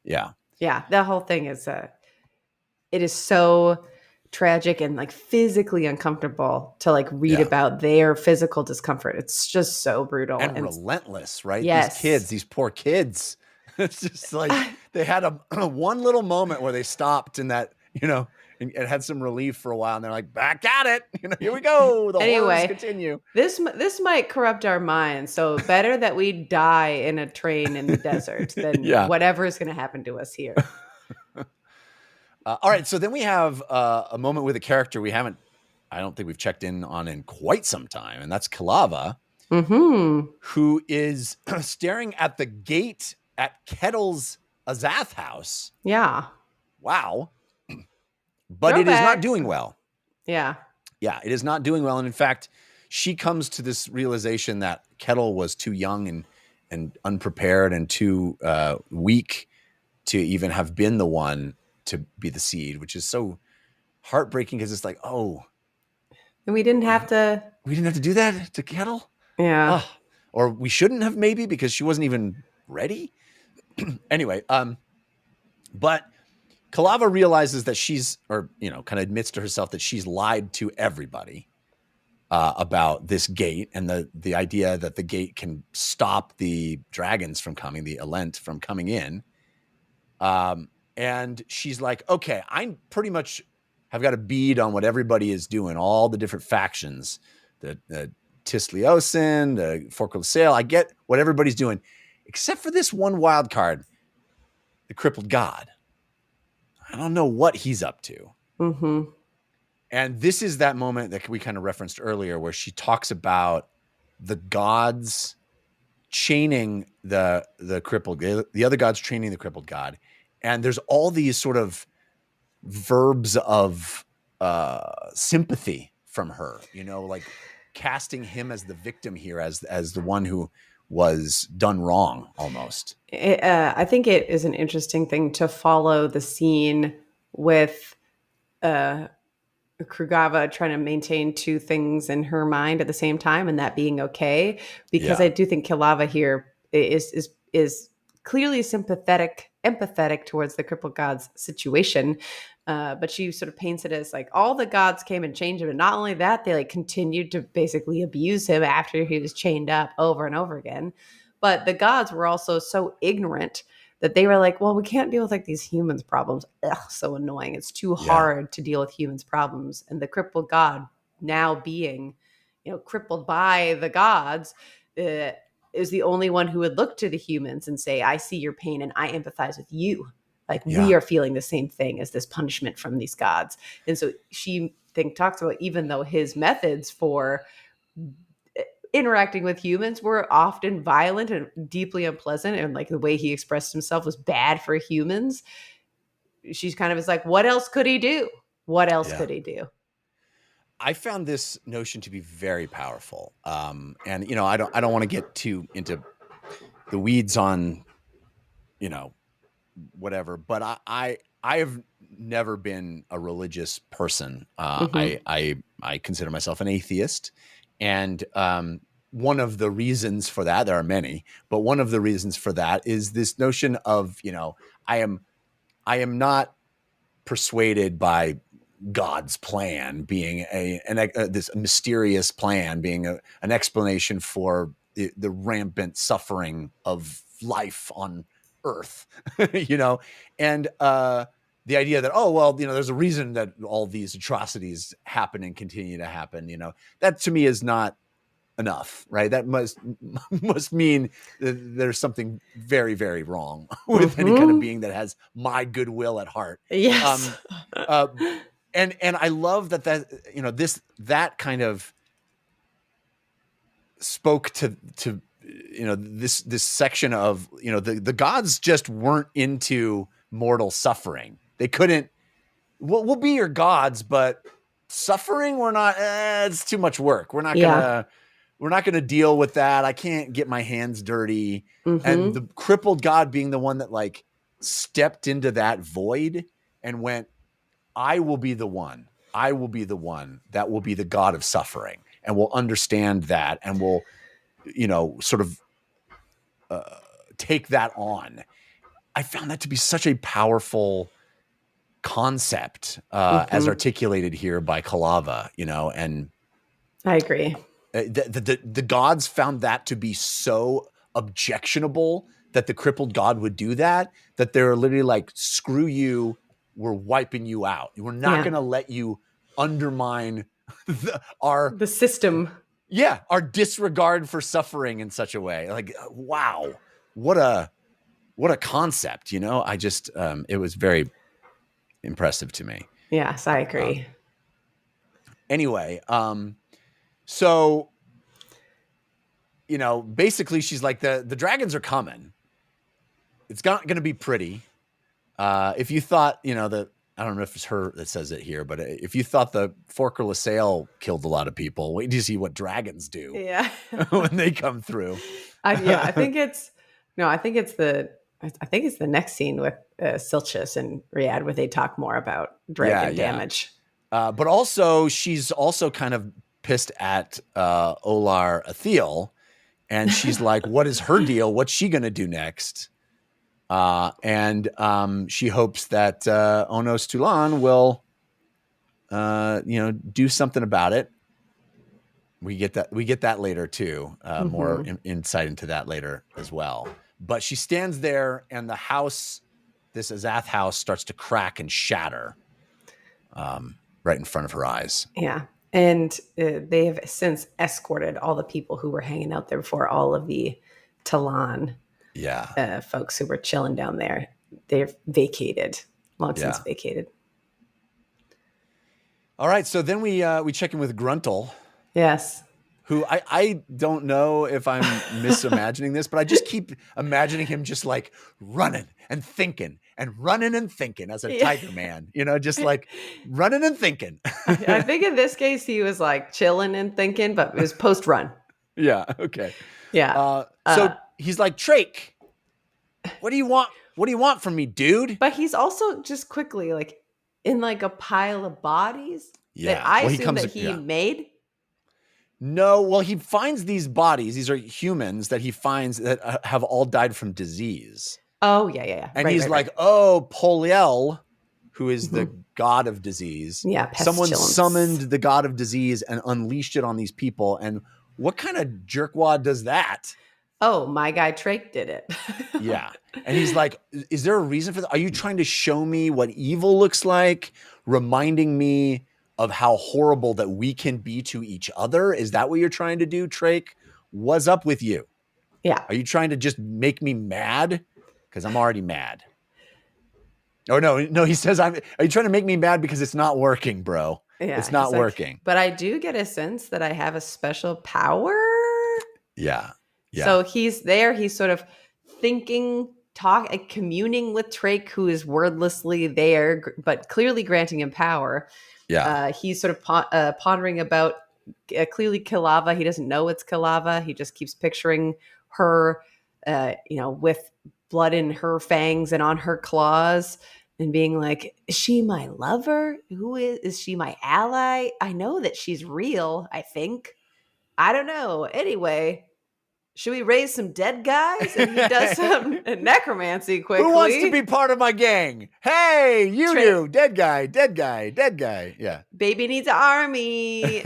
Speaker 2: Yeah.
Speaker 3: Yeah. The whole thing is, it is so tragic and like physically uncomfortable to like read about their physical discomfort. It's just so brutal
Speaker 2: and relentless, right?
Speaker 3: Yes.
Speaker 2: These poor kids. It's just like they had a one little moment where they stopped and that, and had some relief for a while, and they're like, back at it. Here we go. The horrors continue.
Speaker 3: This might corrupt our minds. So better that we die in a train in the desert than whatever is going to happen to us here.
Speaker 2: All right, so then we have a moment with a character I don't think we've checked in on in quite some time, and that's Kalava, who is staring at the gate at Kettle's Azath house.
Speaker 3: Yeah.
Speaker 2: Wow. But it is not doing well.
Speaker 3: Yeah.
Speaker 2: Yeah, it is not doing well. And in fact, she comes to this realization that Kettle was too young and unprepared and too weak to even have been the one to be the seed, which is so heartbreaking because it's like, oh.
Speaker 3: And we didn't have to
Speaker 2: do that to Kettle?
Speaker 3: Yeah.
Speaker 2: Or we shouldn't have maybe because she wasn't even ready. Anyway, but Kalava realizes that kind of admits to herself that she's lied to everybody about this gate and the idea that the gate can stop the dragons from coming, the Elent from coming in. And she's like, okay, I pretty much have got a bead on what everybody is doing, all the different factions, the Tisliosin, the Fork of Sail. I get what everybody's doing, except for this one wild card, the Crippled God. I don't know what he's up to.
Speaker 3: Mm-hmm.
Speaker 2: And this is that moment that we kind of referenced earlier where she talks about the gods chaining the crippled, the other gods training the Crippled God. And there's all these sort of verbs of sympathy from her, like casting him as the victim here, as the one who was done wrong almost.
Speaker 3: I think it is an interesting thing to follow the scene with Krugava trying to maintain two things in her mind at the same time, and that being okay. Because I do think Kalava here is clearly empathetic towards the Crippled God's situation. But she sort of paints it as like all the gods came and changed him. And not only that, they like continued to basically abuse him after he was chained up over and over again. But the gods were also so ignorant that they were like, well, we can't deal with like these humans' problems. Ugh, so annoying. It's too hard to deal with humans' problems. And the Crippled God, now being, crippled by the gods, is the only one who would look to the humans and say, I see your pain and I empathize with you. Like we are feeling the same thing as this punishment from these gods. And so she talks about, even though his methods for interacting with humans were often violent and deeply unpleasant, and like the way he expressed himself was bad for humans, she's kind of is like, what else could he do? What else could he do?
Speaker 2: I found this notion to be very powerful. And I don't want to get too into the weeds on, whatever, but I have never been a religious person. I consider myself an atheist. And one of the reasons for that, there are many, but one of the reasons for that is this notion of, I am not persuaded by God's plan being this mysterious plan being an explanation for the rampant suffering of life on Earth, and the idea that, there's a reason that all these atrocities happen and continue to happen, that to me is not enough, right? That must mean that there's something very, very wrong with any kind of being that has my goodwill at heart.
Speaker 3: Yes.
Speaker 2: And I love that that kind of spoke to this section of, the gods just weren't into mortal suffering. They couldn't, we'll be your gods, but suffering, we're not. It's too much work. We're not gonna deal with that. I can't get my hands dirty. And the crippled God being the one that like stepped into that void and went, I will be the one. I will be the one that will be the God of suffering, and will understand that, and will, sort of take that on. I found that to be such a powerful concept as articulated here by Kalava, and
Speaker 3: I agree.
Speaker 2: The gods found that to be so objectionable that the crippled God would do that they're literally like, screw you, we're wiping you out. We're not going to let you undermine
Speaker 3: the system.
Speaker 2: Yeah, our disregard for suffering in such a way. Like, wow, what a concept, I just it was very impressive to me.
Speaker 3: Yes, I agree.
Speaker 2: Anyway, so basically she's like, the dragons are coming. It's not going to be pretty. If you thought, I don't know if it's her that says it here, but if you thought the Forker Lasalle killed a lot of people, wait till you see what dragons do.
Speaker 3: Yeah.
Speaker 2: When they come through.
Speaker 3: I think it's the next scene with Silchus and Riyadh where they talk more about dragon damage.
Speaker 2: But also, she's also kind of pissed at Olar Athiel, and she's like, what is her deal? What's she going to do next? And she hopes that Onos Tulan will, do something about it. We get that later too. More insight into that later as well. But she stands there, and the house, this Azath house, starts to crack and shatter right in front of her eyes.
Speaker 3: Yeah. And they have since escorted all the people who were hanging out there before, all of the Talon folks who were chilling down there. They're vacated, long since vacated.
Speaker 2: All right. So then we check in with Gruntle.
Speaker 3: Yes.
Speaker 2: Who I don't know if I'm misimagining this, but I just keep imagining him just like running and thinking as a tiger man, just like running and thinking.
Speaker 3: I think in this case, he was like chilling and thinking, but it was post-run.
Speaker 2: Yeah. Okay.
Speaker 3: Yeah.
Speaker 2: So he's like, Trake, what do you want? What do you want from me, dude?
Speaker 3: But he's also just quickly like in like a pile of bodies that I assume that he made.
Speaker 2: No, well, he finds these bodies. These are humans that he finds that have all died from disease.
Speaker 3: Oh, yeah.
Speaker 2: And he's like, oh, Poliel, who is the god of disease.
Speaker 3: Yeah,
Speaker 2: someone summoned the god of disease and unleashed it on these people. And what kind of jerkwad does that?
Speaker 3: Oh, my guy Trake did it.
Speaker 2: Yeah. And he's like, is there a reason for that? Are you trying to show me what evil looks like? Reminding me of how horrible that we can be to each other? Is that what you're trying to do, Trake? What's up with you?
Speaker 3: Yeah.
Speaker 2: Are you trying to just make me mad? Because I'm already mad. Oh, no, he says, are you trying to make me mad because it's not working, bro? Yeah, it's not working.
Speaker 3: But I do get a sense that I have a special power.
Speaker 2: Yeah.
Speaker 3: So he's there. He's sort of thinking, communing with Trake, who is wordlessly there, but clearly granting him power.
Speaker 2: Yeah.
Speaker 3: He's sort of pondering about clearly Kalava. He doesn't know it's Kalava. He just keeps picturing her, with blood in her fangs and on her claws, and being like, is she my lover? Is she my ally? I know that she's real, I think. I don't know. Anyway, should we raise some dead guys? And he does some necromancy quickly.
Speaker 2: Who wants to be part of my gang? Hey, you do. Dead guy. Yeah.
Speaker 3: Baby needs an army.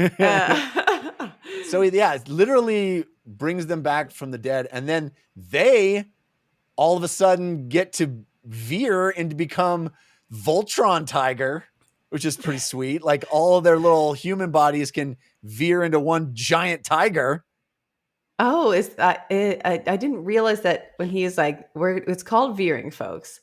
Speaker 2: So, it literally brings them back from the dead. And then they all of a sudden get to veer and to become Voltron Tiger, which is pretty sweet. Like all of their little human bodies can veer into one giant tiger.
Speaker 3: Oh, I didn't realize that when he's like, it's called veering, folks.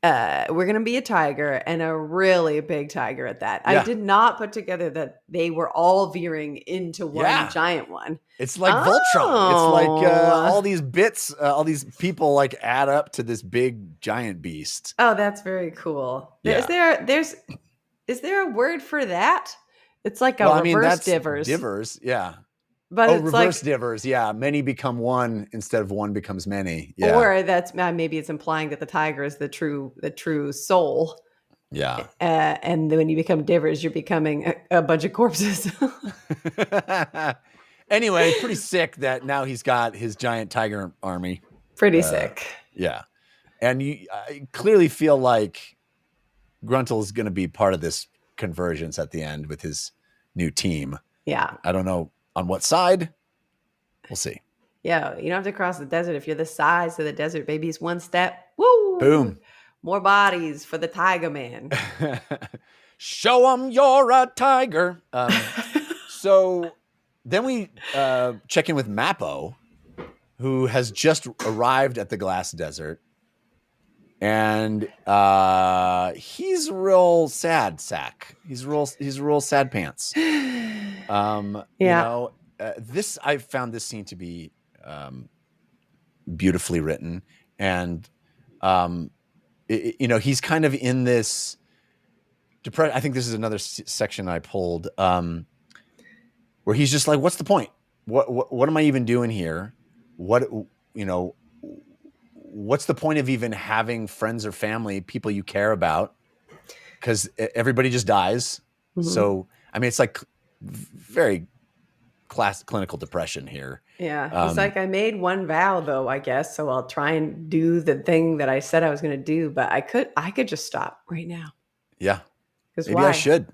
Speaker 3: We're going to be a tiger, and a really big tiger at that. Yeah. I did not put together that they were all veering into one giant one.
Speaker 2: It's like Voltron. It's like all these bits, all these people like add up to this big giant beast.
Speaker 3: Oh, that's very cool.
Speaker 2: Yeah.
Speaker 3: Is there a word for that? It's like a
Speaker 2: Well, I mean,
Speaker 3: reverse
Speaker 2: that's
Speaker 3: divers.
Speaker 2: divers. Yeah.
Speaker 3: But it's
Speaker 2: reverse
Speaker 3: like,
Speaker 2: divers. Yeah. Many become one instead of one becomes many. Yeah.
Speaker 3: or that's maybe it's implying that the tiger is the true soul.
Speaker 2: Yeah.
Speaker 3: And then when you become divers, you're becoming a bunch of corpses.
Speaker 2: Anyway, pretty sick that now he's got his giant tiger army.
Speaker 3: Pretty sick.
Speaker 2: Yeah. And I clearly feel like Gruntle is going to be part of this convergence at the end with his new team.
Speaker 3: Yeah.
Speaker 2: I don't know on what side. We'll see.
Speaker 3: Yeah. You don't have to cross the desert. If you're the size of the desert, baby, it's one step. Woo!
Speaker 2: Boom.
Speaker 3: More bodies for the Tiger Man.
Speaker 2: Show him you're a tiger. So then we check in with Mappo, who has just arrived at the glass desert. And he's a real sad sack. He's real sad pants. You know, I found this scene to be beautifully written. And, you know, he's kind of in this depression. I think this is another section I pulled where he's just like, what's the point? What am I even doing here? What's the point of even having friends or family, people you care about? Because everybody just dies. Mm-hmm. So, I mean, it's like very clinical depression here.
Speaker 3: Yeah. He's like, I made one vow though, I guess. So I'll try and do the thing that I said I was going to do, but I could just stop right now.
Speaker 2: Yeah.
Speaker 3: Maybe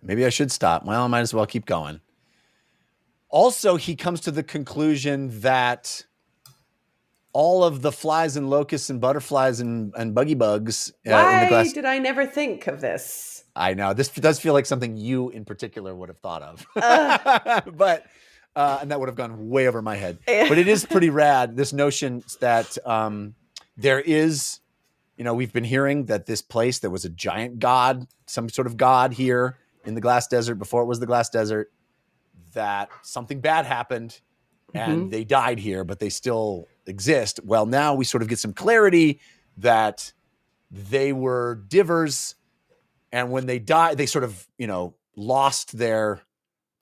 Speaker 2: Maybe I should stop. Well, I might as well keep going. Also, he comes to the conclusion that all of the flies and locusts and butterflies and buggy bugs in the glass.
Speaker 3: Why did I never think of this?
Speaker 2: I know. This does feel like something you in particular would have thought of. But and that would have gone way over my head. But it is pretty rad, this notion that there is, you know, we've been hearing that this place, there was a giant god, some sort of god here in the glass desert before it was the glass desert, that something bad happened and they died here, but they still exist. Well, now we sort of get some clarity that they were divers, and when they died, they sort of, you know, lost their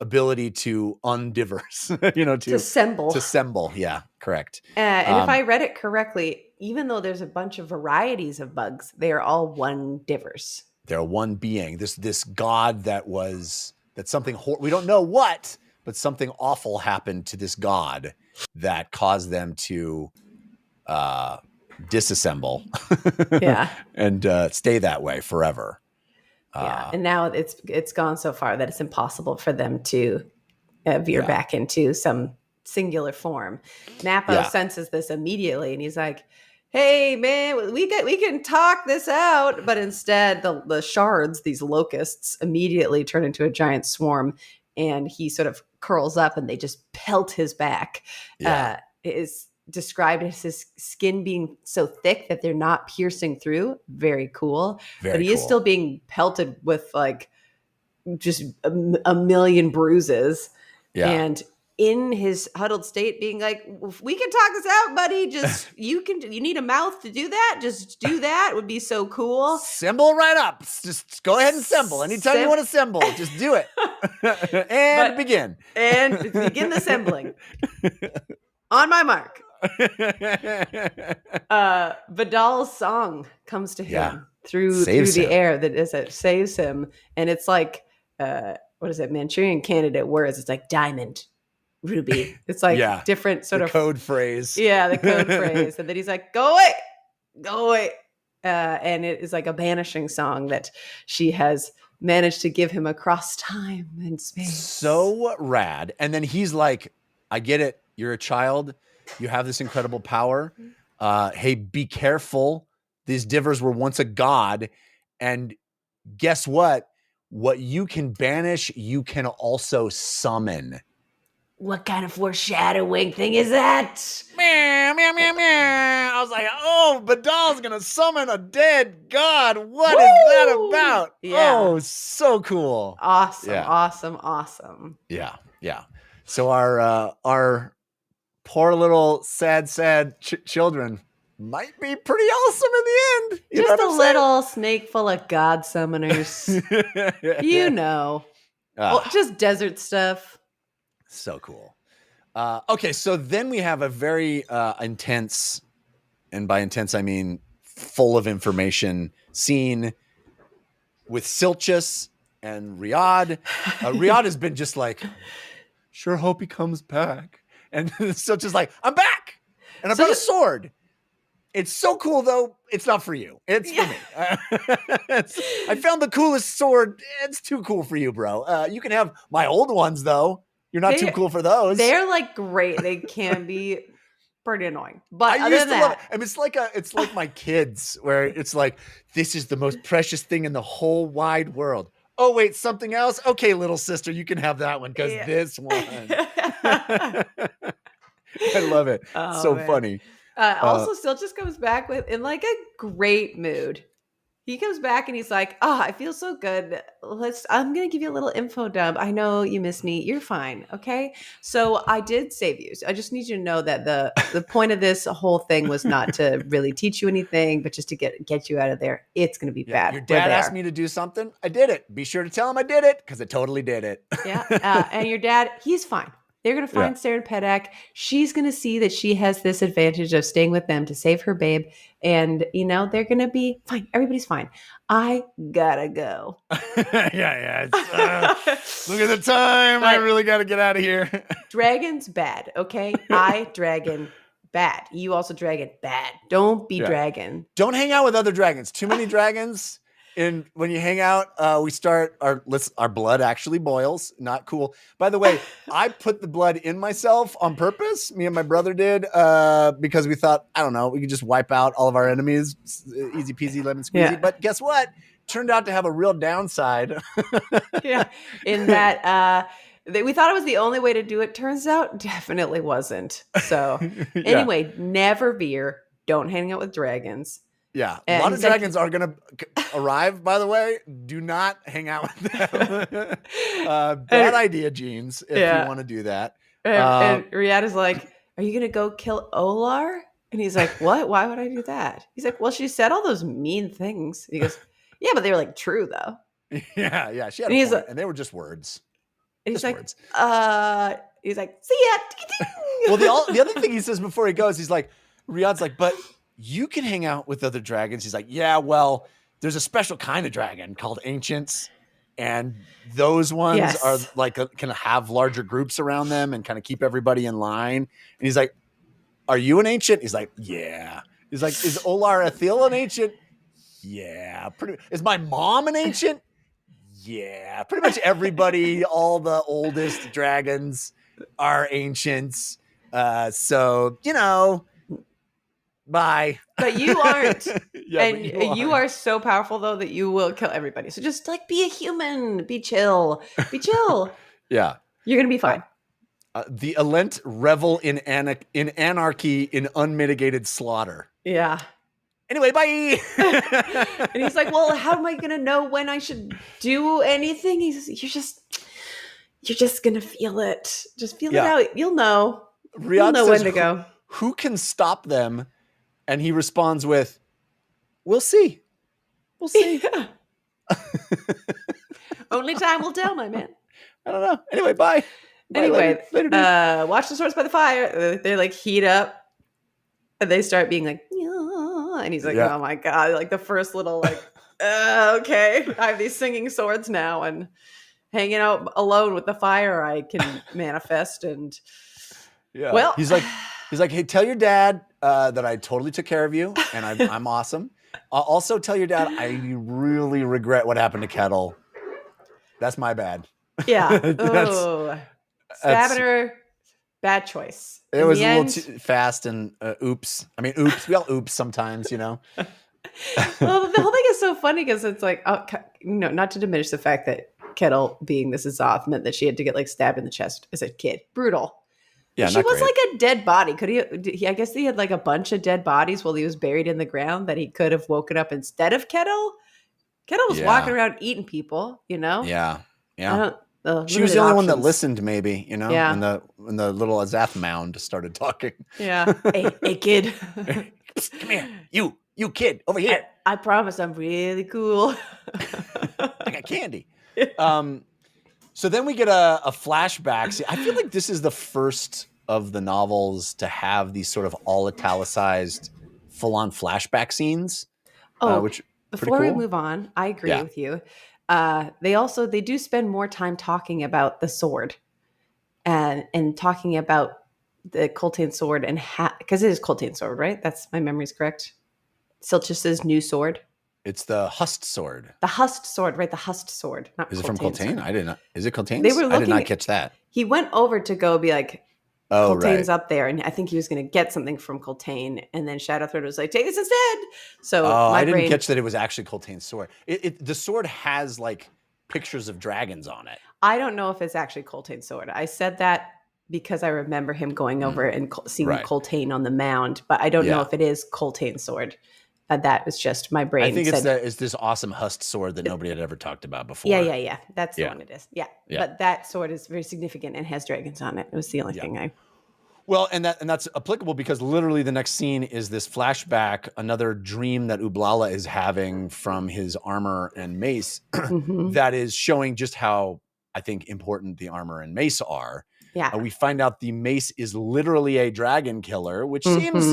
Speaker 2: ability to undivers, you know, to assemble. Yeah, correct.
Speaker 3: And if I read it correctly, even though there's a bunch of varieties of bugs, they are all one divers.
Speaker 2: They're one being. This god that something we don't know what, but something awful happened to this god that caused them to disassemble.
Speaker 3: Yeah.
Speaker 2: And stay that way forever.
Speaker 3: Yeah. And now it's gone so far that it's impossible for them to veer back into some singular form. Mappo senses this immediately, and he's like, hey man, we can talk this out. But instead the shards, these locusts, immediately turn into a giant swarm, and he sort of curls up and they just pelt his back. Is described as his skin being so thick that they're not piercing through. Very cool. But he is still being pelted with like just a million bruises. Yeah. And in his huddled state being like, we can talk this out, buddy. Just, you need a mouth to do that. Just do that. It would be so cool.
Speaker 2: Symbol right up. Just go ahead and symbol. Anytime you want to symbol, just do it. Begin.
Speaker 3: And begin the symboling. On my mark. Vidal's song comes to him through the air that saves him. And it's like, what is it? Manchurian Candidate words. It's like diamond, ruby. It's like different sort of
Speaker 2: code phrase.
Speaker 3: Yeah, the code phrase. And then he's like, go away. And it is like a banishing song that she has managed to give him across time and space.
Speaker 2: So rad. And then he's like, I get it. You're a child. You have this incredible power. Hey, be careful. These divers were once a god. And guess what? What you can banish, you can also summon.
Speaker 3: What kind of foreshadowing thing is that?
Speaker 2: Meow, meow, meow, meow. I was like, oh, Vidal's going to summon a dead god. What is that about? Yeah. Oh, so cool.
Speaker 3: Awesome.
Speaker 2: Yeah. So our poor little sad children might be pretty awesome in the end. You know
Speaker 3: Just
Speaker 2: what
Speaker 3: a
Speaker 2: I'm saying?
Speaker 3: little snake full of god summoners. You know. Well,
Speaker 2: Ah,
Speaker 3: just desert stuff.
Speaker 2: so cool. Okay, so then we have a very intense, and by intense I mean full of information scene with Silchus and Riyadh. Riyadh has been just like, sure hope he comes back. And Silchus like, I'm back, and I've got a sword. It's so cool, though. It's not for you. It's for me. I found the coolest sword. It's too cool for you, bro. You can have my old ones, though. You're not too cool for those.
Speaker 3: They're like great. They can be pretty annoying. But
Speaker 2: I
Speaker 3: other
Speaker 2: used
Speaker 3: than
Speaker 2: to love it.
Speaker 3: that,
Speaker 2: I mean, it's like my kids, where it's like, this is the most precious thing in the whole wide world. Oh, wait, something else? Okay, little sister, you can have that one, because this one. I love it.
Speaker 3: Oh,
Speaker 2: So
Speaker 3: man.
Speaker 2: funny.
Speaker 3: Also, still just comes back with in like a great mood. He comes back and he's like, I feel so good. I'm going to give you a little info dump. I know you miss me. You're fine. Okay. So I did save you. So I just need you to know that the point of this whole thing was not to really teach you anything, but just to get you out of there. It's going to be bad.
Speaker 2: Your dad asked me to do something. I did it. Be sure to tell him I did it, because I totally did it.
Speaker 3: Yeah. And your dad, he's fine. They're going to find Sarah Pedak. She's going to see that she has this advantage of staying with them to save her babe. And, they're going to be fine. Everybody's fine. I gotta go.
Speaker 2: Yeah. Look at the time. I really got to get out of here.
Speaker 3: Dragon's bad, okay? Dragon bad. You also dragon bad. Don't be dragon.
Speaker 2: Don't hang out with other dragons. Too many dragons. And when you hang out, we start our blood actually boils. Not cool. By the way, I put the blood in myself on purpose. Me and my brother did, because we thought, I don't know, we could just wipe out all of our enemies. Easy peasy lemon squeezy.
Speaker 3: Yeah.
Speaker 2: But guess what? Turned out to have a real downside.
Speaker 3: In that we thought it was the only way to do it. Turns out definitely wasn't. So anyway, never veer. Don't hang out with dragons.
Speaker 2: Yeah, a lot of dragons are going to arrive, by the way. Do not hang out with them. Bad idea, Jeans, if you want to do that.
Speaker 3: And Riyadh is like, are you going to go kill Olar? And he's like, what? Why would I do that? He's like, well, she said all those mean things. He goes, yeah, but they were like true, though.
Speaker 2: Yeah, she had a point, and they were just words.
Speaker 3: And he's
Speaker 2: just
Speaker 3: like,
Speaker 2: words.
Speaker 3: He's like, see ya.
Speaker 2: Well, the other thing he says before he goes, he's like, Riyadh's like, but you can hang out with other dragons. He's like, yeah, well, there's a special kind of dragon called ancients, and those ones are like can have larger groups around them and kind of keep everybody in line. And he's like, are you an ancient? He's like, yeah. He's like, is Olar Athil an ancient? Yeah. Is my mom an ancient? Yeah. Pretty much everybody, all the oldest dragons are ancients. So, bye.
Speaker 3: But you aren't.
Speaker 2: And
Speaker 3: you are so powerful, though, that you will kill everybody. So just like be a human. Be chill. Be chill.
Speaker 2: Yeah.
Speaker 3: You're going to be fine.
Speaker 2: The Elent revel in anarchy in unmitigated slaughter.
Speaker 3: Yeah.
Speaker 2: Anyway, bye.
Speaker 3: And he's like, well, how am I going to know when I should do anything? He says, you're just going to feel it. Just feel it out. You'll know.
Speaker 2: Riyadh
Speaker 3: You'll know
Speaker 2: says,
Speaker 3: when to go.
Speaker 2: Who can stop them? And he responds with, we'll see. We'll see.
Speaker 3: Yeah. Only time will tell, my man.
Speaker 2: I don't know. Anyway, bye.
Speaker 3: Anyway,
Speaker 2: later,
Speaker 3: watch the swords by the fire. They like heat up. And they start being like, yeah. And he's like, oh my God. Like the first little like, okay. I have these singing swords now, and hanging out alone with the fire I can manifest. And well,
Speaker 2: he's like, hey, tell your dad that I totally took care of you, and I'm awesome. Also tell your dad I really regret what happened to Kettle. That's my bad.
Speaker 3: Yeah. Stabbing her, bad choice.
Speaker 2: It was a little too fast, and oops. I mean, oops. We all oops sometimes,
Speaker 3: Well, the whole thing is so funny because it's like, not to diminish the fact that Kettle, being this Azoth, meant that she had to get like stabbed in the chest as a kid. Brutal.
Speaker 2: Yeah,
Speaker 3: she was like a dead body. Could he? I guess he had like a bunch of dead bodies while he was buried in the ground that he could have woken up instead of Kettle. Kettle was walking around eating people,
Speaker 2: Yeah.
Speaker 3: She
Speaker 2: was the only one that listened, maybe,
Speaker 3: Yeah.
Speaker 2: when the little Azath mound started talking.
Speaker 3: Yeah. Hey, kid.
Speaker 2: Psst, come here, you kid over here.
Speaker 3: I promise I'm really cool.
Speaker 2: I got candy. So then we get a flashback. See, I feel like this is the first of the novels to have these sort of all italicized, full-on flashback scenes. Which
Speaker 3: before
Speaker 2: cool.
Speaker 3: we move on, I agree with you. They do spend more time talking about the sword and talking about the Coltane sword and because it is Coltane's sword, right? That's my memory's correct. Silchus's new sword.
Speaker 2: It's the Hust sword.
Speaker 3: The Hust sword, right? The Hust sword. Not
Speaker 2: is it from Coltane? I didn't know. Is it Coltane's?
Speaker 3: They were
Speaker 2: I did not catch that.
Speaker 3: He went over to go be like, Coltane's up there, and I think he was going to get something from Coltane, and then Shadowthread was like, take this instead. So
Speaker 2: I didn't catch that it was actually Coltane's sword. The sword has like pictures of dragons on it.
Speaker 3: I don't know if it's actually Coltane's sword. I said that because I remember him going over and seeing Coltane on the mound, but I don't know if it is Coltane's sword. That was just my brain.
Speaker 2: I think it's this awesome Hust sword that nobody had ever talked about before.
Speaker 3: Yeah. That's the one it is. Yeah. But that sword is very significant and has dragons on it. It was the only thing I...
Speaker 2: Well, and that's applicable because literally the next scene is this flashback, another dream that Ublala is having from his armor and mace that is showing just how, I think, important the armor and mace are.
Speaker 3: Yeah.
Speaker 2: We find out the mace is literally a dragon killer, which seems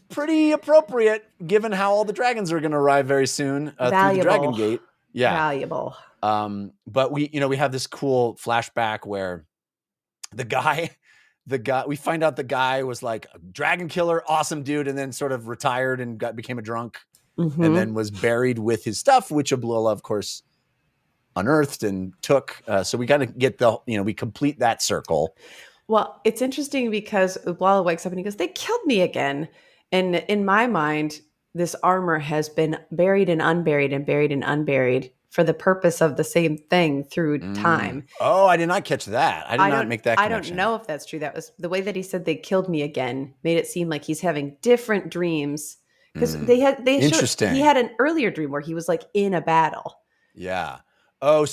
Speaker 2: pretty appropriate given how all the dragons are going to arrive very soon through the Dragon Gate. Yeah.
Speaker 3: Valuable.
Speaker 2: But we have this cool flashback where the guy, we find out the guy was like a dragon killer, awesome dude, and then sort of retired and became a drunk and then was buried with his stuff, which Ublala, of course, unearthed and took. So we got to get we complete that circle.
Speaker 3: Well, it's interesting because Ublala wakes up and he goes, they killed me again. And in my mind, this armor has been buried and unburied and buried and unburied for the purpose of the same thing through time.
Speaker 2: Oh, I did not catch that. I did not make that connection.
Speaker 3: I don't know if that's true. That was the way that he said they killed me again made it seem like he's having different dreams because
Speaker 2: interesting.
Speaker 3: He had an earlier dream where he was like in a battle.
Speaker 2: Yeah. Oh,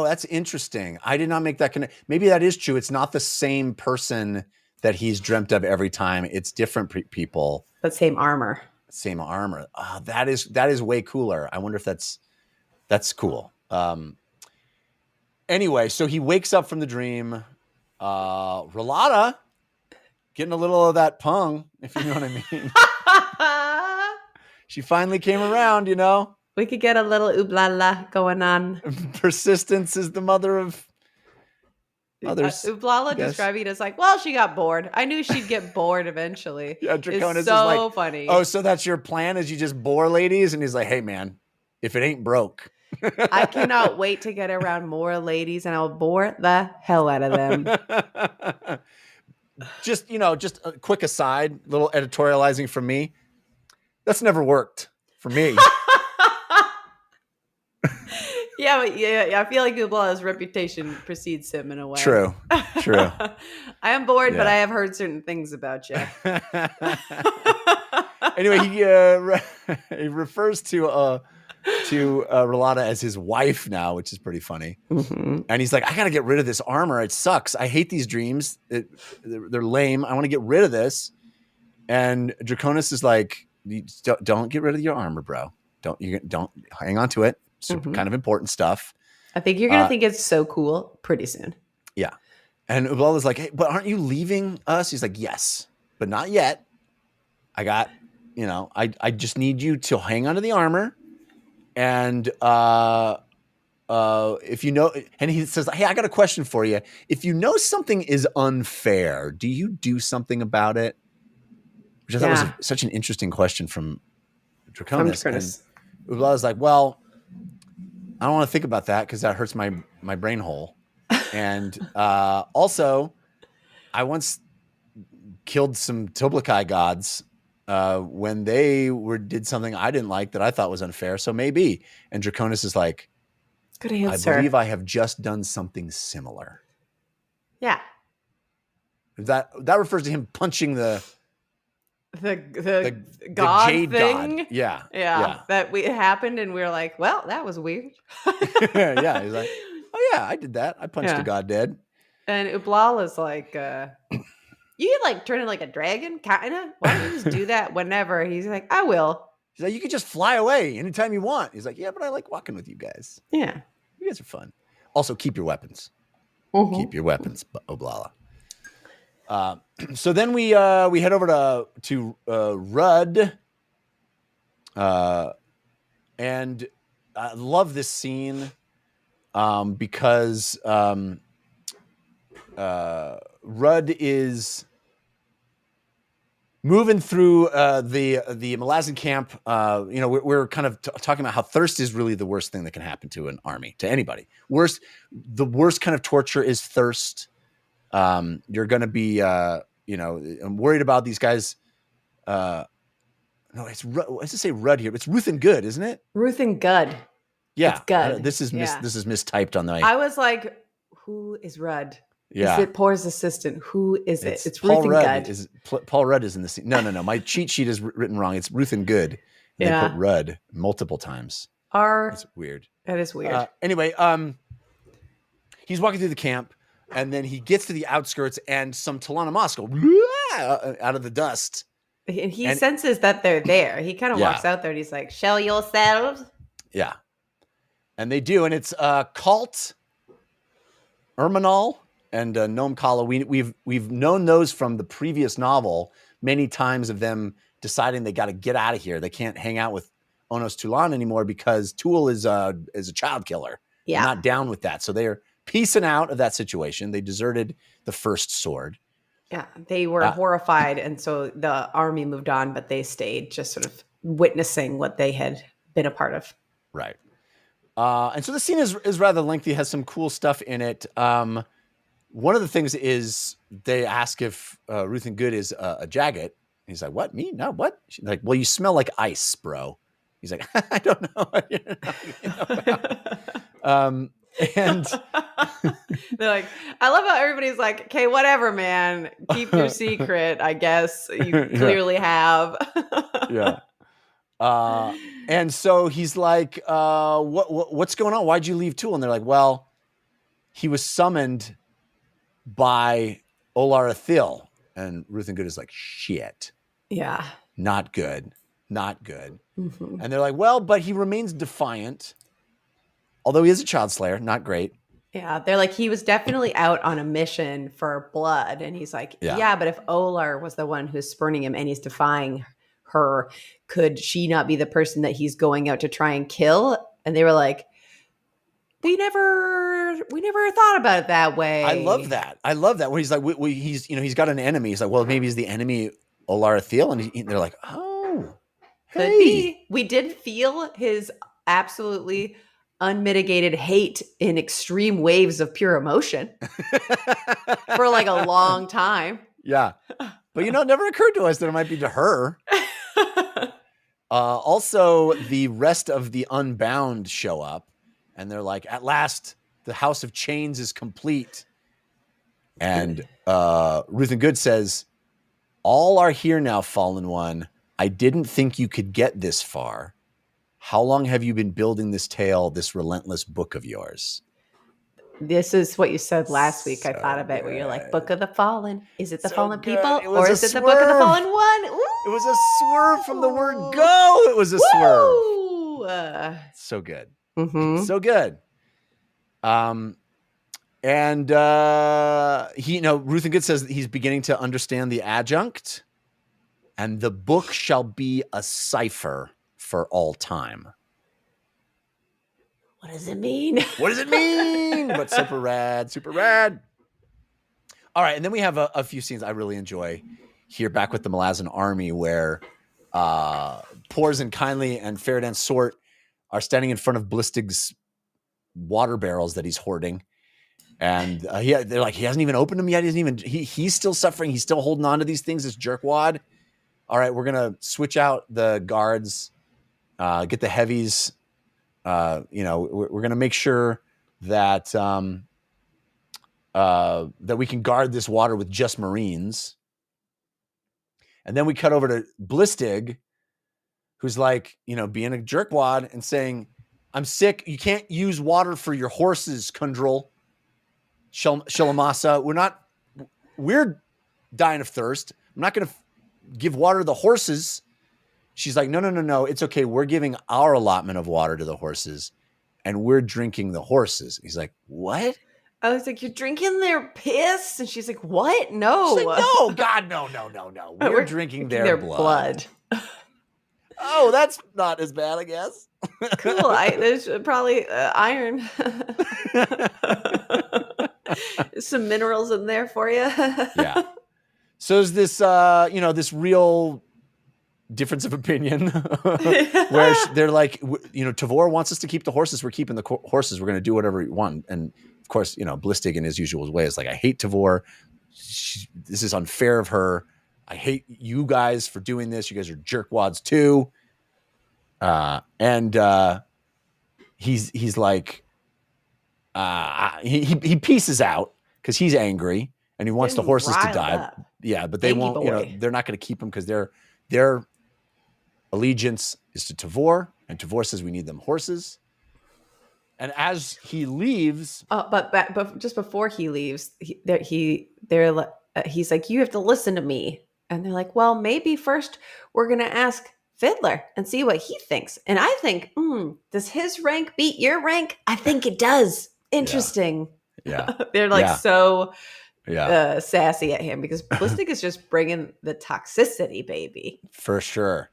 Speaker 2: that's interesting. I did not make that connection. Maybe that is true. It's not the same person that he's dreamt of every time. It's different people.
Speaker 3: But same armor.
Speaker 2: Same armor. Oh, that is way cooler. I wonder if that's cool. Anyway, so he wakes up from the dream. Relata getting a little of that pung, if you know what I mean. She finally came around,
Speaker 3: We could get a little Ublala going on.
Speaker 2: Persistence is the mother of others.
Speaker 3: Ublala describing it as like, well, she got bored. I knew she'd get bored eventually.
Speaker 2: Yeah, Draconis
Speaker 3: is so funny.
Speaker 2: Oh, so that's your plan is you just bore ladies? And he's like, hey, man, if it ain't broke.
Speaker 3: I cannot wait to get around more ladies and I'll bore the hell out of them.
Speaker 2: Just a quick aside, little editorializing from me. That's never worked for me.
Speaker 3: Yeah, I feel like Ublala's reputation precedes him in a way.
Speaker 2: True.
Speaker 3: I am bored, but I have heard certain things about you.
Speaker 2: Anyway, he refers to Relata as his wife now, which is pretty funny. And he's like, I got to get rid of this armor. It sucks. I hate these dreams. They're lame. I want to get rid of this. And Draconis is like, don't get rid of your armor, bro. Don't hang on to it. Super kind of important stuff.
Speaker 3: I think you're going to think it's so cool pretty soon.
Speaker 2: Yeah. And Ublala's like, hey, but aren't you leaving us? He's like, yes, but not yet. I got, I just need you to hang onto the armor. And if and he says, hey, I got a question for you. If you know something is unfair, do you do something about it? Which I thought was such an interesting question from Draconis. And Ublala's like, well, I don't want to think about that because that hurts my brain hole. And also, I once killed some Toblikai gods when they did something I didn't like that I thought was unfair. So maybe. And Draconis is like,
Speaker 3: good answer.
Speaker 2: I believe I have just done something similar.
Speaker 3: Yeah.
Speaker 2: That refers to him punching the
Speaker 3: god
Speaker 2: jade
Speaker 3: thing.
Speaker 2: God. Yeah.
Speaker 3: That happened, and we were like, well, that was weird.
Speaker 2: Yeah. He's like, oh yeah, I did that. I punched a god dead.
Speaker 3: And Ublala's like, You like turning like a dragon, kind of. Why don't you just do that whenever? He's like, I will.
Speaker 2: He's like, you can just fly away anytime you want. He's like, yeah, but I like walking with you guys.
Speaker 3: Yeah.
Speaker 2: You guys are fun. Also, keep your weapons.
Speaker 3: Mhm.
Speaker 2: Keep your weapons, Oblala. So then we head over to Rudd, and I love this scene because Rudd is moving through the Malazan camp. We're kind of talking about how thirst is really the worst thing that can happen to an army, to anybody. The worst kind of torture is thirst. You're going to be, I'm worried about these guys. No, it's let's just say Rudd here. It's Ruth and Good, isn't it?
Speaker 3: Ruth and Good.
Speaker 2: Yeah,
Speaker 3: It's Good.
Speaker 2: This is mistyped on the.
Speaker 3: I was like, who is Rudd?
Speaker 2: Yeah.
Speaker 3: Is it Poor's assistant? Who is it? It's
Speaker 2: Paul
Speaker 3: Ruth and
Speaker 2: Rudd.
Speaker 3: Good.
Speaker 2: Paul Rudd is in the scene. No. My cheat sheet is written wrong. It's Ruth and Good. And they put Rudd multiple times. That's weird.
Speaker 3: That is weird.
Speaker 2: Anyway, he's walking through the camp, and then he gets to the outskirts, and some Talana Moss go out of the dust.
Speaker 3: And he senses that they're there. He kind of walks out there and he's like, show yourselves.
Speaker 2: Yeah. And they do. And it's Cult, Erminal, and Gnome Kala. We've known those from the previous novel many times of them deciding they got to get out of here. They can't hang out with Onos Tulan anymore because Tool is a child killer.
Speaker 3: Yeah.
Speaker 2: They're not down with that. So they're piecing out of that situation. They deserted the first sword.
Speaker 3: Yeah, they were horrified, and so the army moved on, but they stayed just sort of witnessing what they had been a part of.
Speaker 2: Right. And so the scene is rather lengthy, has some cool stuff in it. One of the things is they ask if Ruth and Good is a Jagged. He's like, what, me? No, what? She's like, well, you smell like ice, bro. He's like, I don't know. And
Speaker 3: they're like, I love how everybody's like, okay, whatever, man. Keep your secret, I guess. You clearly have.
Speaker 2: Yeah. And so he's like, what's going on? Why'd you leave Tool? And they're like, well, he was summoned by Olar Athil. And Ruth and Good is like, shit.
Speaker 3: Yeah.
Speaker 2: Not good. Not good.
Speaker 3: Mm-hmm.
Speaker 2: And they're like, well, but he remains defiant. Although he is a child slayer, not great.
Speaker 3: Yeah, they're like, he was definitely out on a mission for blood. And he's like, yeah, but if Olar was the one who's spurning him and he's defying her, could she not be the person that he's going out to try and kill? And they were like, we never thought about it that way.
Speaker 2: I love that. When he's like, he's got an enemy. He's like, well, maybe he's the enemy Olar Athil. And they're like, oh,
Speaker 3: could be. We did feel his absolutely unmitigated hate in extreme waves of pure emotion for like a long time.
Speaker 2: Yeah. But it never occurred to us that it might be to her. Also, the rest of the Unbound show up and they're like, at last, the House of Chains is complete. And Ruth and Good says, all are here now, Fallen One. I didn't think you could get this far. How long have you been building this tale, this relentless book of yours?
Speaker 3: This is what you said last week. I thought of it where you're like, Book of the Fallen. Is it the fallen
Speaker 2: good.
Speaker 3: people or is it the Book of the Fallen One? Ooh.
Speaker 2: It was a swerve from the word go. It was a swerve. So good.
Speaker 3: Mm-hmm.
Speaker 2: So good. And Ruth and Good says that he's beginning to understand the adjunct and the book shall be a cipher for all time.
Speaker 3: What does it mean?
Speaker 2: What does it mean? But super rad, super rad. All right, and then we have a few scenes I really enjoy here back with the Malazan army where Porzin Kindly and Feridan Sort are standing in front of Blistig's water barrels that he's hoarding. And they're like, he hasn't even opened them yet. He's still suffering. He's still holding on to these things, this jerkwad. All right, we're going to switch out the guards. Get the heavies. We're going to make sure that that we can guard this water with just Marines. And then we cut over to Blistig, who's like, being a jerkwad and saying, I'm sick. You can't use water for your horses, Kundrel. Shalamasa. We're dying of thirst. I'm not going to give water to the horses. She's like, no. It's okay. We're giving our allotment of water to the horses and we're drinking the horses. He's like, what?
Speaker 3: I was like, you're drinking their piss? And she's like, what? No.
Speaker 2: She's like, no, God, no. We're drinking their blood. Oh, that's not as bad, I guess.
Speaker 3: Cool. There's probably iron. Some minerals in there for you.
Speaker 2: Yeah. So is this, this real difference of opinion where they're like, Tavor wants us to keep the horses. We're keeping the horses. We're going to do whatever we want. And of course, Blistig in his usual way is like, I hate Tavor. This is unfair of her. I hate you guys for doing this. You guys are jerkwads too. And he's like, he pieces out because he's angry and he wants the horses to die. Up. Yeah, but they won't. They're not going to keep him because their allegiance is to Tavor, and Tavor says we need them horses. And as he leaves,
Speaker 3: but just before he leaves, he's like, you have to listen to me, and they're like, well, maybe first we're going to ask Fiddler and see what he thinks. And I think, does his rank beat your rank? I think it does. Interesting.
Speaker 2: Yeah.
Speaker 3: They're like sassy at him because Blistig is just bringing the toxicity, baby.
Speaker 2: For sure.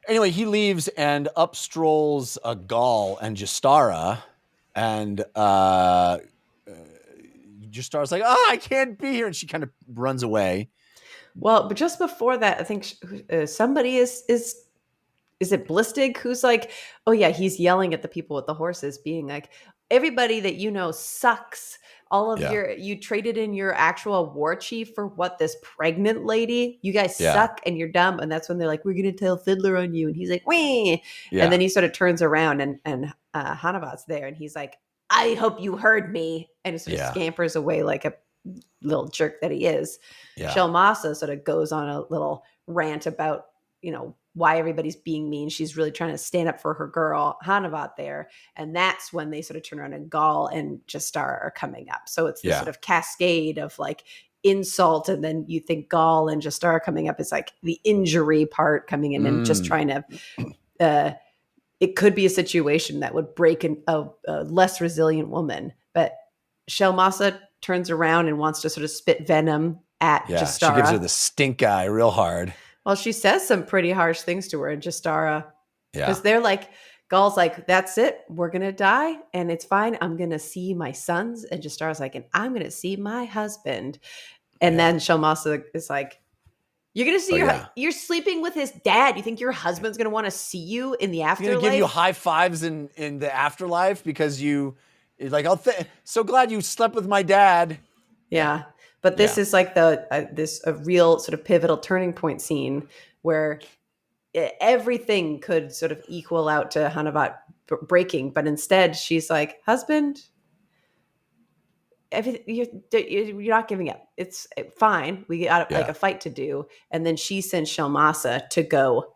Speaker 2: Anyway, he leaves and up strolls Gaul and Justara. And Justara's like, I can't be here. And she kind of runs away.
Speaker 3: Well, but just before that, I think somebody is it Blistig who's like, oh yeah, he's yelling at the people with the horses, being like, everybody that sucks. All of you traded in your actual war chief for what, this pregnant lady? You guys suck and you're dumb. And that's when they're like, we're going to tell Fiddler on you. And he's like, wee. Yeah. And then he sort of turns around and Hanavat's there. And he's like, I hope you heard me. And he sort of scampers away like a little jerk that he is. Yeah. Shelmasa sort of goes on a little rant about, why everybody's being mean. She's really trying to stand up for her girl, Hanavat there. And that's when they sort of turn around and Gaul and Justara are coming up. So it's this sort of cascade of like insult. And then you think Gaul and Justara coming up is like the injury part coming in and just trying to, it could be a situation that would break a less resilient woman. But Shelmasa turns around and wants to sort of spit venom at Justara.
Speaker 2: She gives her the stink eye real hard.
Speaker 3: Well, she says some pretty harsh things to her, and Justara, because they're like, Gaul's like, that's it. We're going to die, and it's fine. I'm going to see my sons. And Justara's like, and I'm going to see my husband. And then Shelmasa is like, you're going to see you're sleeping with his dad. You think your husband's going to want to see you in the afterlife?
Speaker 2: He's going to give you high fives in the afterlife because you're like, so glad you slept with my dad.
Speaker 3: Yeah. But this is like a real sort of pivotal turning point scene where everything could sort of equal out to Hanavat breaking, but instead she's like, husband, you're not giving up. It's fine. We got like a fight to do. And then she sends Shelmasa to go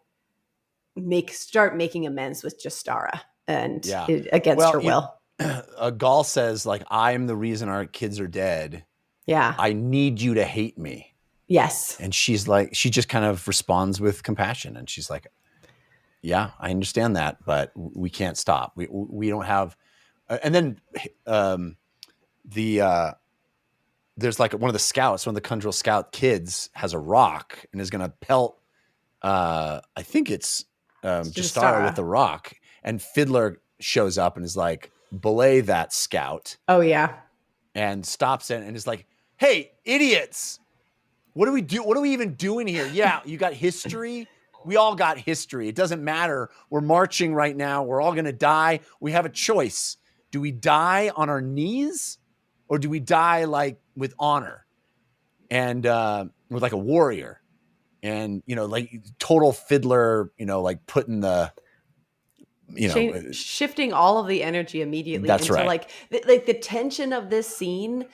Speaker 3: start making amends with Justara and against her will.
Speaker 2: Gaul says like, I'm the reason our kids are dead.
Speaker 3: Yeah.
Speaker 2: I need you to hate me.
Speaker 3: Yes.
Speaker 2: And she's like, she just kind of responds with compassion. And she's like, yeah, I understand that, but we can't stop. We don't have, and then there's like one of the Kundral scout kids has a rock and is going to pelt, I think it's Justara with the rock. And Fiddler shows up and is like, belay that scout.
Speaker 3: Oh, yeah.
Speaker 2: And stops it and is like, hey, idiots, what do we do? What are we even doing here? Yeah, you got history. We all got history. It doesn't matter. We're marching right now. We're all going to die. We have a choice. Do we die on our knees or do we die like with honor and with like a warrior and, like total Fiddler, like putting the,
Speaker 3: shifting all of the energy immediately.
Speaker 2: That's
Speaker 3: into
Speaker 2: right.
Speaker 3: Like the tension of this scene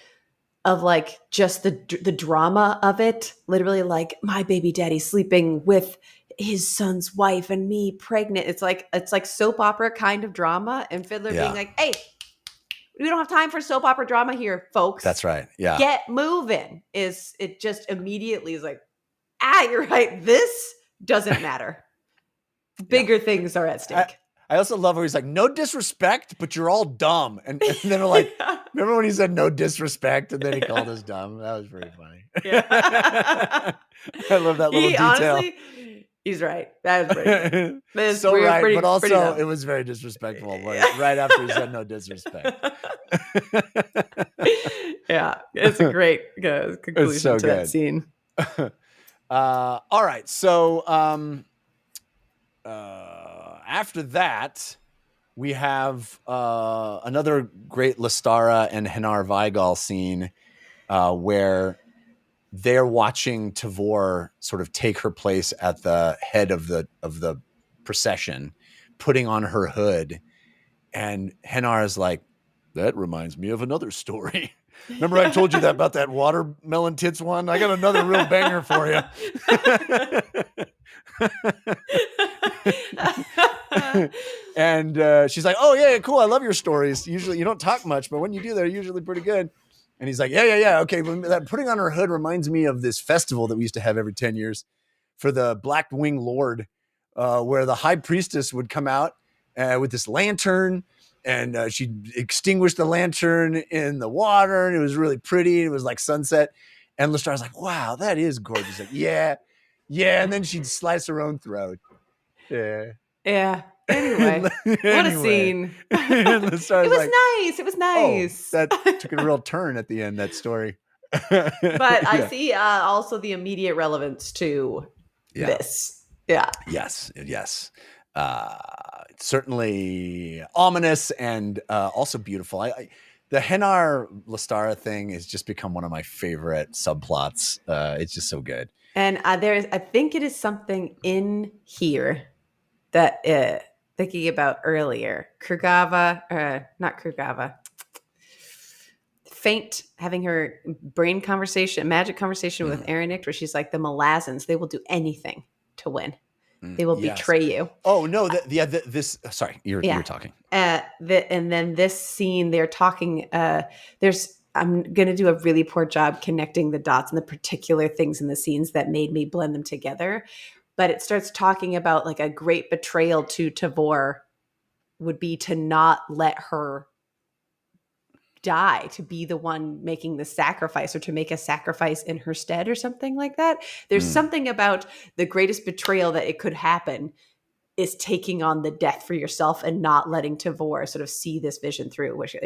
Speaker 3: of like just the drama of it, literally like my baby daddy sleeping with his son's wife and me pregnant. It's like soap opera kind of drama, and Fiddler being like, hey, We don't have time for soap opera drama here, folks.
Speaker 2: That's right. Yeah.
Speaker 3: Get moving. It just immediately is like, you're right. This doesn't matter. Bigger things are at stake.
Speaker 2: I also love where he's like, no disrespect, but you're all dumb. And then they're like, remember when he said no disrespect and then he called us dumb? That was pretty funny.
Speaker 3: Yeah.
Speaker 2: I love that little detail.
Speaker 3: Honestly, he's right. That was pretty good.
Speaker 2: So right, but also it was very disrespectful right after he said no disrespect.
Speaker 3: Yeah, it's a great conclusion to that scene.
Speaker 2: All right, so after that, we have another great Lestara and Henar Weigal scene where they're watching Tavor sort of take her place at the head of the procession, putting on her hood. And Henar is like, that reminds me of another story. Remember I told you that about that watermelon tits one? I got another real banger for you. And she's like, oh yeah, cool. I love your stories. Usually you don't talk much, but when you do, they're usually pretty good. And he's like, yeah. Okay. That putting on her hood reminds me of this festival that we used to have every 10 years for the Black Wing Lord, where the high priestess would come out with this lantern, and she'd extinguish the lantern in the water, and it was really pretty. It was like sunset. And Lestrade's like, wow, that is gorgeous. Like, yeah. And then she'd slice her own throat. Yeah.
Speaker 3: Anyway, what a scene. It was nice. It was nice.
Speaker 2: Oh, that took a real turn at the end, that story.
Speaker 3: But I see also the immediate relevance to this. Yeah.
Speaker 2: Yes. Certainly ominous and also beautiful. The Henar Lestara thing has just become one of my favorite subplots. It's just so good.
Speaker 3: And I think it is something in here that thinking about earlier, not Kurgava, Faint having her magic conversation with Erinict, where she's like, the Malazans, they will do anything to win. They will betray you.
Speaker 2: Oh no! Sorry, you're talking.
Speaker 3: And then this scene, they're talking. I'm going to do a really poor job connecting the dots and the particular things in the scenes that made me blend them together. But it starts talking about like a great betrayal to Tavor would be to not let her die, to be the one making the sacrifice, or to make a sacrifice in her stead or something like that. There's something about the greatest betrayal that it could happen is taking on the death for yourself and not letting Tavor sort of see this vision through, which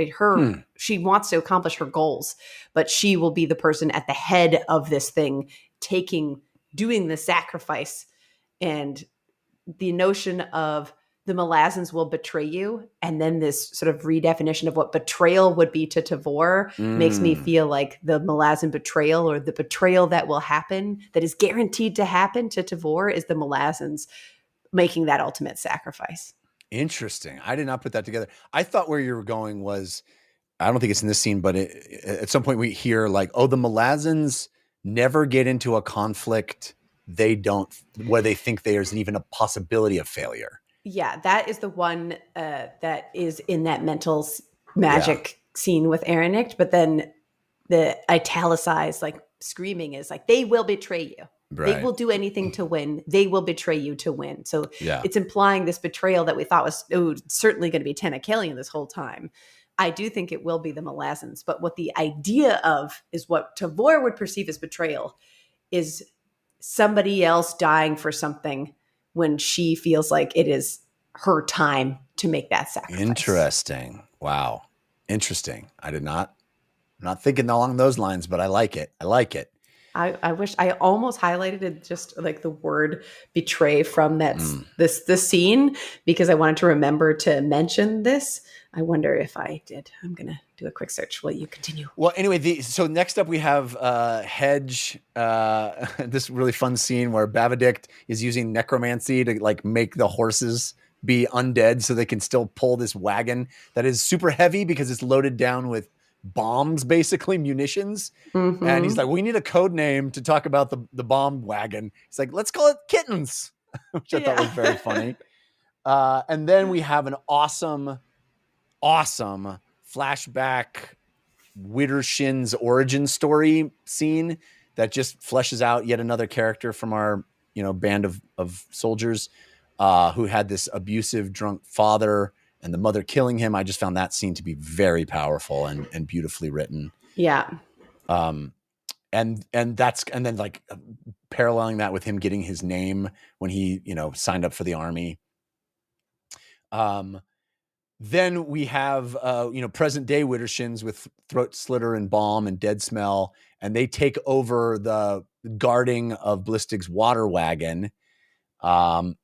Speaker 3: she wants to accomplish her goals, but she will be the person at the head of this thing, doing the sacrifice. And the notion of the Malazans will betray you, and then this sort of redefinition of what betrayal would be to Tavor makes me feel like the Malazan betrayal, or the betrayal that will happen, that is guaranteed to happen to Tavor, is the Malazans making that ultimate sacrifice.
Speaker 2: Interesting. I did not put that together. I thought where you were going was, I don't think it's in this scene, but at some point we hear like, oh, the Malazans never get into a conflict where they think there's even a possibility of failure.
Speaker 3: Yeah, that is the one that is in that mental magic scene with Erinict, but then the italicized like screaming is like, they will betray you. Right. They will do anything to win. They will betray you to win. So it's implying this betrayal that we thought was certainly going to be Tenakelion this whole time. I do think it will be the Malazans, but what the idea of is what Tavor would perceive as betrayal is somebody else dying for something when she feels like it is her time to make that sacrifice.
Speaker 2: Interesting. Wow. Interesting. I'm not thinking along those lines, but I like it.
Speaker 3: I wish I almost highlighted it, just like the word betray from this scene, because I wanted to remember to mention this. I wonder if I did. I'm going to do a quick search while you continue.
Speaker 2: Well, anyway, so next up we have Hedge, this really fun scene where Bavadict is using necromancy to like make the horses be undead so they can still pull this wagon that is super heavy because it's loaded down with bombs, basically munitions. And he's like, we need a code name to talk about the bomb wagon. He's like, let's call it Kittens, which I thought was very funny. And then we have an awesome flashback Widdershin's origin story scene that just fleshes out yet another character from our, band of soldiers who had this abusive drunk father and the mother killing him. I just found that scene to be very powerful and beautifully written.
Speaker 3: Yeah.
Speaker 2: And then like paralleling that with him getting his name when he, signed up for the army. Then we have, present day Widdershins with Throat Slitter and Balm and Dead Smell, and they take over the guarding of Blistig's water wagon. And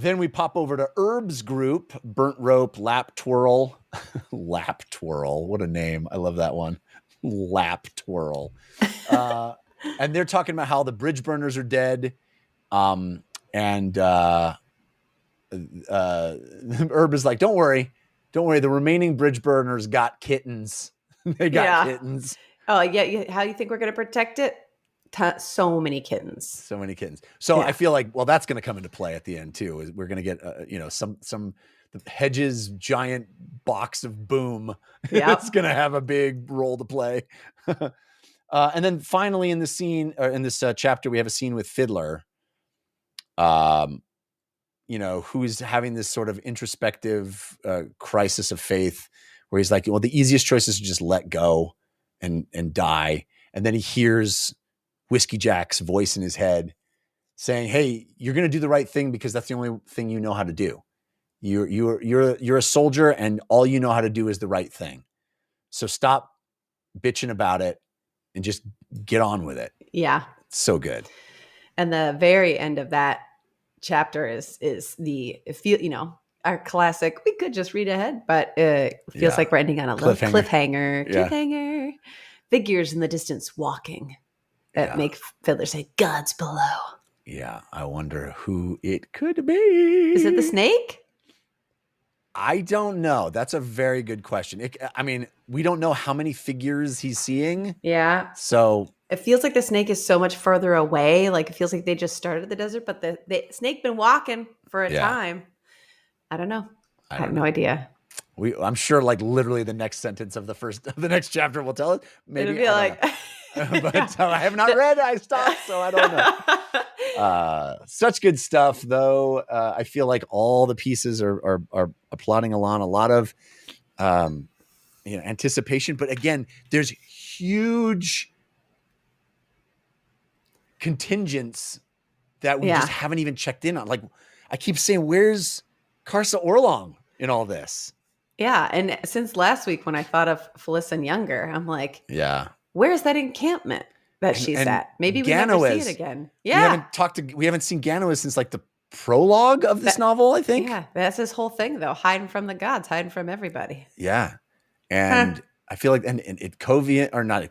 Speaker 2: then we pop over to Herb's group, Burnt Rope, Lap Twirl. Lap Twirl, what a name. I love that one. Lap Twirl. And they're talking about how the bridge burners are dead. Herb is like, don't worry. The remaining bridge burners got kittens. They got kittens.
Speaker 3: Oh yeah. How do you think we're going to protect it? So many kittens.
Speaker 2: So I feel like, well, that's going to come into play at the end too. We're going to get, some the Hedges giant box of boom.
Speaker 3: Yep.
Speaker 2: It's going to have a big role to play. And then finally in the scene, or in this chapter, we have a scene with Fiddler. Who's having this sort of introspective crisis of faith where he's like, well, the easiest choice is to just let go and die. And then he hears Whiskey Jack's voice in his head saying, hey, you're going to do the right thing because that's the only thing you know how to do. You're a soldier and all you know how to do is the right thing. So stop bitching about it and just get on with it.
Speaker 3: Yeah.
Speaker 2: It's so good.
Speaker 3: And the very end of that chapter is our classic, we could just read ahead, but it feels like we're ending on a little cliffhanger. Figures in the distance walking that make Fiddler say, God's below.
Speaker 2: Yeah, I wonder who it could be.
Speaker 3: Is it the snake?
Speaker 2: I don't know. That's a very good question. We don't know how many figures he's seeing.
Speaker 3: Yeah.
Speaker 2: So
Speaker 3: it feels like the snake is so much further away. Like it feels like they just started the desert, but the snake been walking for a time. I don't know. I have no idea.
Speaker 2: I'm sure like literally the next sentence of the next chapter will tell us. Maybe
Speaker 3: it'll be like,
Speaker 2: but I have not read. I stopped, so I don't know. Such good stuff, though. I feel like all the pieces are plodding along. A lot of anticipation, but again, there's huge contingents that we just haven't even checked in on. Like I keep saying, where's Karsa Orlong in all this?
Speaker 3: Yeah, and since last week when I thought of Felicity Younger, I'm like, where's that encampment that she's at? Maybe we never see it again. Yeah,
Speaker 2: we haven't seen Ganois since like the prologue of this novel, I think.
Speaker 3: Yeah, that's his whole thing though, hiding from the gods, hiding from everybody.
Speaker 2: Yeah, and I feel like and Covian or not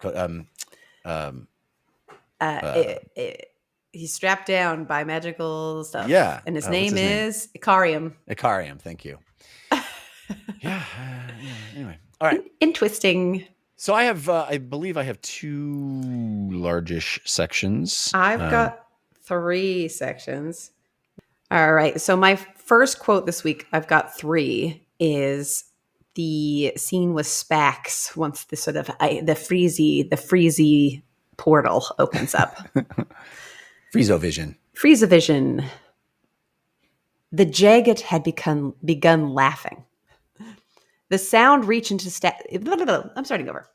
Speaker 3: he's strapped down by magical stuff.
Speaker 2: Yeah,
Speaker 3: and his name is Icarium.
Speaker 2: Icarium, thank you. Anyway, all right.
Speaker 3: Interesting.
Speaker 2: So I have, I believe I have 2 largish sections.
Speaker 3: I've got 3 sections. All right. So my first quote this week, I've got 3, is the scene with Spax once the sort of the Freezy portal opens up. Friezovision. The Jagged had begun laughing. The sound reached into I'm starting over.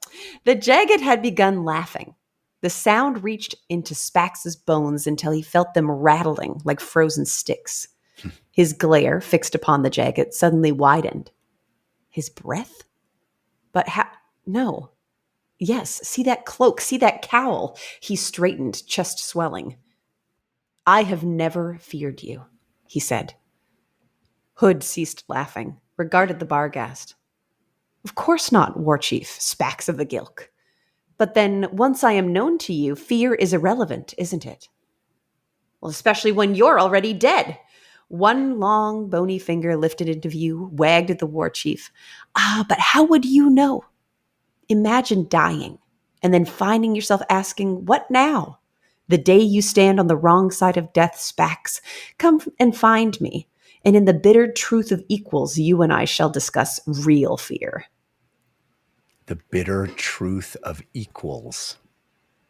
Speaker 3: The Jagged had begun laughing. The sound reached into Spax's bones until he felt them rattling like frozen sticks. His glare, fixed upon the Jagged, suddenly widened. His breath? But how? No. Yes, see that cloak, see that cowl. He straightened, chest swelling. I have never feared you, he said. Hood ceased laughing, regarded the Barghast. Of course not, War Chief, Spax of the Gilk. But then, once I am known to you, fear is irrelevant, isn't it? Well, especially when you're already dead. One long, bony finger lifted into view, wagged at the War Chief. But how would you know? Imagine dying, and then finding yourself asking, what now? The day you stand on the wrong side of death, Spax, come and find me. And in the bitter truth of equals, you and I shall discuss real fear.
Speaker 2: The bitter truth of equals.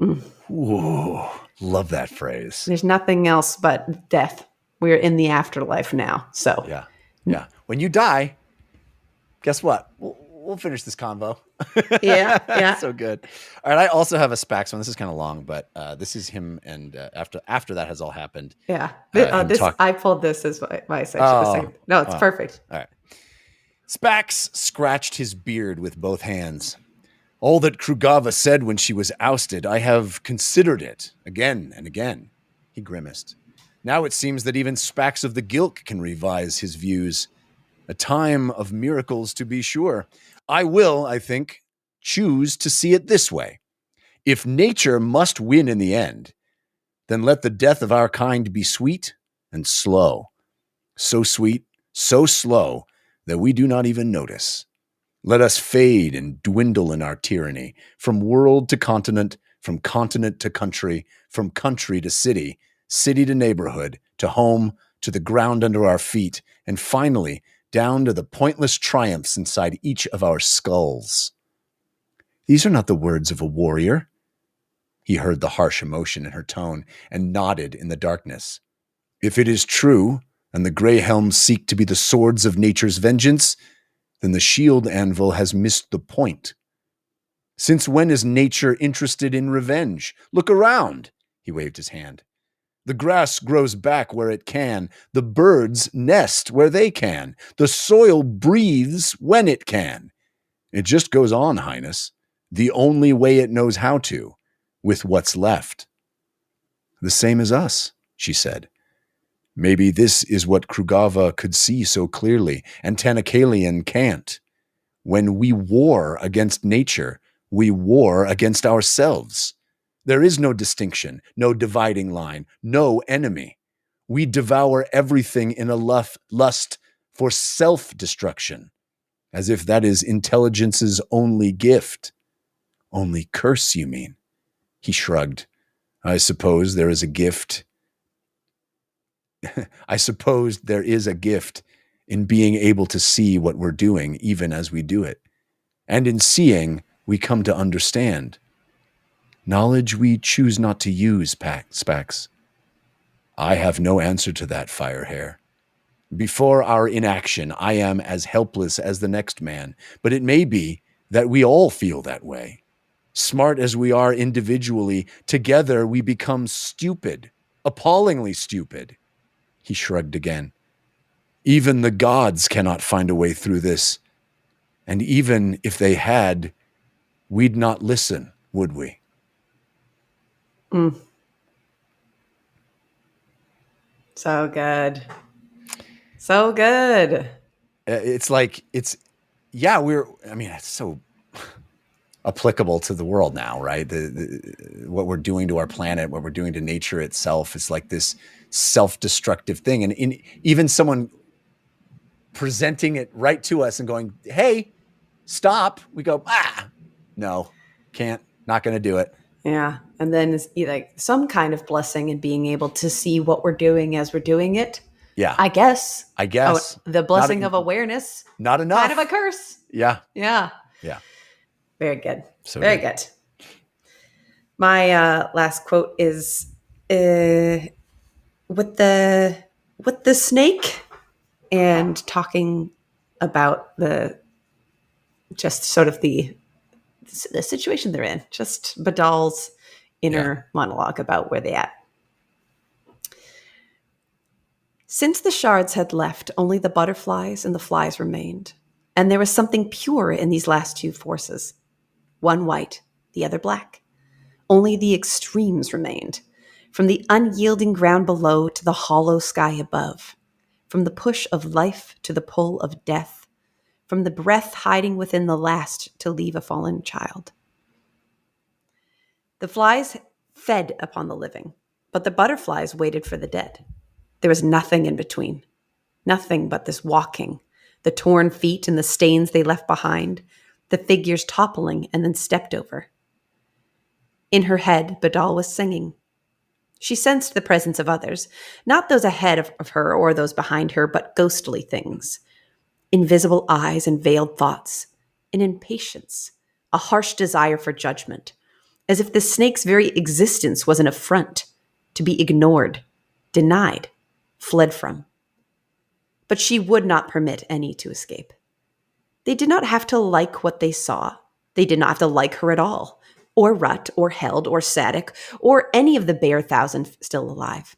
Speaker 3: Mm.
Speaker 2: Ooh, love that phrase.
Speaker 3: There's nothing else but death. We're in the afterlife now. So
Speaker 2: Yeah. Yeah. When you die, guess what? We'll finish this convo.
Speaker 3: Yeah, yeah.
Speaker 2: So good. All right. I also have a Spax one. This is kind of long, but this is him. And after that has all happened.
Speaker 3: Yeah.
Speaker 2: him
Speaker 3: I pulled this as my section. The second. No, it's perfect.
Speaker 2: All right. Spax scratched his beard with both hands. All that Krugava said when she was ousted, I have considered it again and again. He grimaced. Now it seems that even Spax of the Gilk can revise his views. A time of miracles, to be sure. I will, I think, choose to see it this way. If nature must win in the end, then let the death of our kind be sweet and slow. So sweet, so slow, that we do not even notice. Let us fade and dwindle in our tyranny, from world to continent, from continent to country, from country to city, city to neighborhood, to home, to the ground under our feet, and finally, down to the pointless triumphs inside each of our skulls. These are not the words of a warrior. He heard the harsh emotion in her tone and nodded in the darkness. If it is true, and the gray helms seek to be the swords of nature's vengeance, then the shield anvil has missed the point. Since when is nature interested in revenge? Look around. He waved his hand. The grass grows back where it can. The birds nest where they can. The soil breathes when it can. It just goes on, Highness, the only way it knows how to, with what's left. The same as us, she said. Maybe this is what Krugava could see so clearly, and Tanakalian can't. When we war against nature, we war against ourselves. There is no distinction, no dividing line, no enemy. We devour everything in a lust for self-destruction, as if that is intelligence's only gift. Only curse, you mean? He shrugged. I suppose there is a gift. I suppose there is a gift in being able to see what we're doing, even as we do it. And in seeing, we come to understand. Knowledge we choose not to use, Spax. I have no answer to that, Firehair. Before our inaction, I am as helpless as the next man, but it may be that we all feel that way. Smart as we are individually, together we become stupid, appallingly stupid. He shrugged again. Even the gods cannot find a way through this. And even if they had, we'd not listen, would we?
Speaker 3: So good. So good.
Speaker 2: It's so applicable to the world now, right? What we're doing to our planet, what we're doing to nature itself is like this self-destructive thing. And even someone presenting it right to us and going, hey, stop. We go, no, can't, not going to do it.
Speaker 3: Yeah. And then it's like some kind of blessing in being able to see what we're doing as we're doing it.
Speaker 2: Yeah.
Speaker 3: I guess.
Speaker 2: Oh,
Speaker 3: the blessing of awareness.
Speaker 2: Not enough.
Speaker 3: Kind of a curse.
Speaker 2: Yeah.
Speaker 3: Yeah.
Speaker 2: Yeah.
Speaker 3: Very good.
Speaker 2: So
Speaker 3: very good. My last quote is with the snake and talking about the situation they're in, just Badal's inner monologue about where they at. Since the shards had left, only the butterflies and the flies remained, and there was something pure in these last two forces. One white, the other black. Only the extremes remained, from the unyielding ground below to the hollow sky above, from the push of life to the pull of death, from the breath hiding within the last to leave a fallen child. The flies fed upon the living, but the butterflies waited for the dead. There was nothing in between, nothing but this walking, the torn feet and the stains they left behind, the figures toppling and then stepped over. In her head, Badal was singing. She sensed the presence of others, not those ahead of her or those behind her, but ghostly things. Invisible eyes and veiled thoughts, an impatience, a harsh desire for judgment, as if the snake's very existence was an affront, to be ignored, denied, fled from. But she would not permit any to escape. They did not have to like what they saw. They did not have to like her at all, or Rut, or Held, or Sadek, or any of the bare thousand still alive.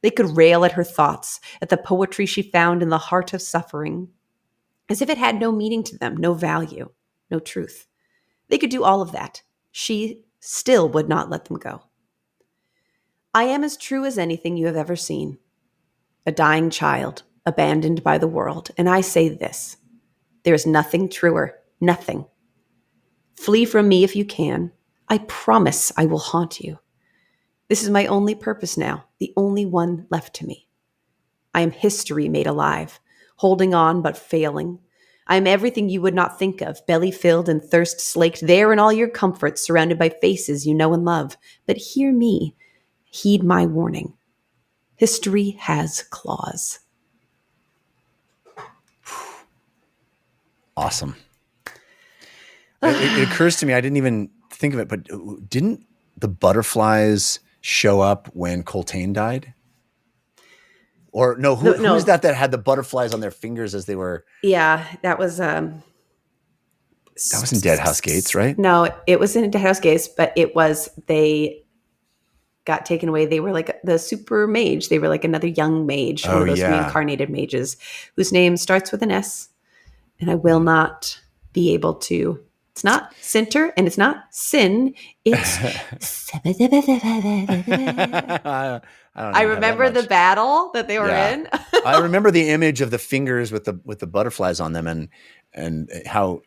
Speaker 3: They could rail at her thoughts, at the poetry she found in the heart of suffering, as if it had no meaning to them, no value, no truth. They could do all of that. She still would not let them go. I am as true as anything you have ever seen. A dying child, abandoned by the world, and I say this. There is nothing truer, nothing. Flee from me if you can. I promise I will haunt you. This is my only purpose now, the only one left to me. I am history made alive, holding on but failing. I am everything you would not think of, belly-filled and thirst-slaked, there in all your comforts, surrounded by faces you know and love. But hear me, heed my warning. History has claws.
Speaker 2: Awesome. It occurs to me, I didn't even think of it, but didn't the butterflies show up when Coltane died? Or no, who's that had the butterflies on their fingers as they were?
Speaker 3: Yeah, that was
Speaker 2: in Deadhouse Gates, right?
Speaker 3: No, it was in Deadhouse Gates, but they got taken away. They were like the super mage. They were like another young mage, one of those reincarnated mages whose name starts with an S. And I will not be able to. It's not Sinter and it's not Sin. It's. I remember the battle that they were in.
Speaker 2: I remember the image of the fingers with the butterflies on them, and how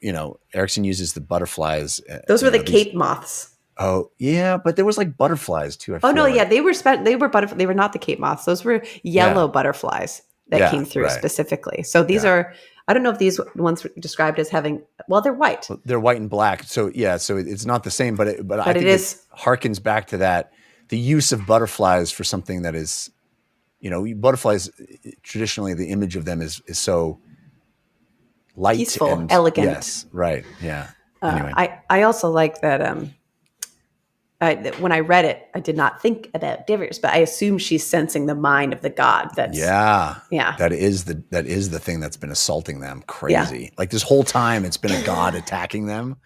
Speaker 2: Erikson uses the butterflies.
Speaker 3: Those were the cape moths.
Speaker 2: Oh yeah, but there was like butterflies too.
Speaker 3: They were They were not the cape moths. Those were yellow butterflies that came through specifically. So these are. I don't know if these ones were described as having. Well, they're white.
Speaker 2: They're white and black. So so it's not the same, but I think it harkens back to that. The use of butterflies for something that is, butterflies traditionally the image of them is so light,
Speaker 3: peaceful,
Speaker 2: and
Speaker 3: elegant.
Speaker 2: Yes, right. Yeah. Anyway.
Speaker 3: I also like that. When I read it, I did not think about Divers, but I assume she's sensing the mind of the god. That is the thing that's been assaulting them. Crazy. Yeah. Like this whole time, it's been a god attacking them.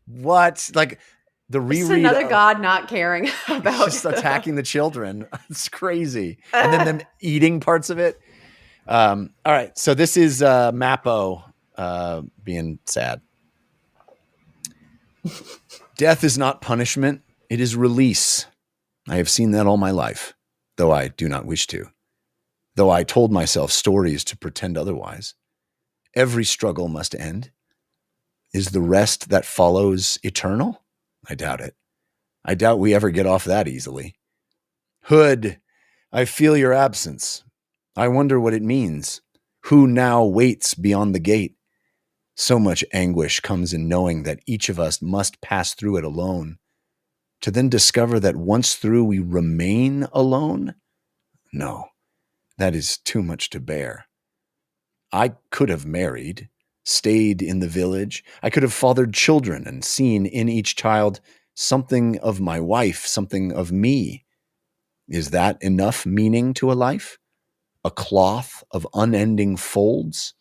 Speaker 3: What? Like the reread. It's another god not caring about
Speaker 2: just attacking the children. It's crazy, and then them eating parts of it. All right, so this is Mappo being sad. Death is not punishment. It is release. I have seen that all my life, though I do not wish to. Though I told myself stories to pretend otherwise. Every struggle must end. Is the rest that follows eternal? I doubt it. I doubt we ever get off that easily. Hood, I feel your absence. I wonder what it means. Who now waits beyond the gate? So much anguish comes in knowing that each of us must pass through it alone. To then discover that once through we remain alone? No, that is too much to bear. I could have married, stayed in the village. I could have fathered children and seen in each child something of my wife, something of me. Is that enough meaning to a life? A cloth of unending folds?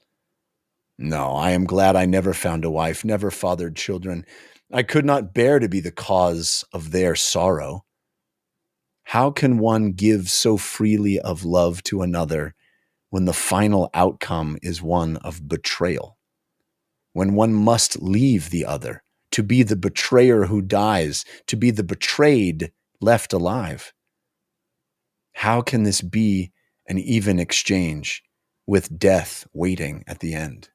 Speaker 2: No, I am glad I never found a wife, never fathered children. I could not bear to be the cause of their sorrow. How can one give so freely of love to another when the final outcome is one of betrayal? When one must leave the other to be the betrayer who dies, to be the betrayed left alive? How can this be an even exchange with death waiting at the end?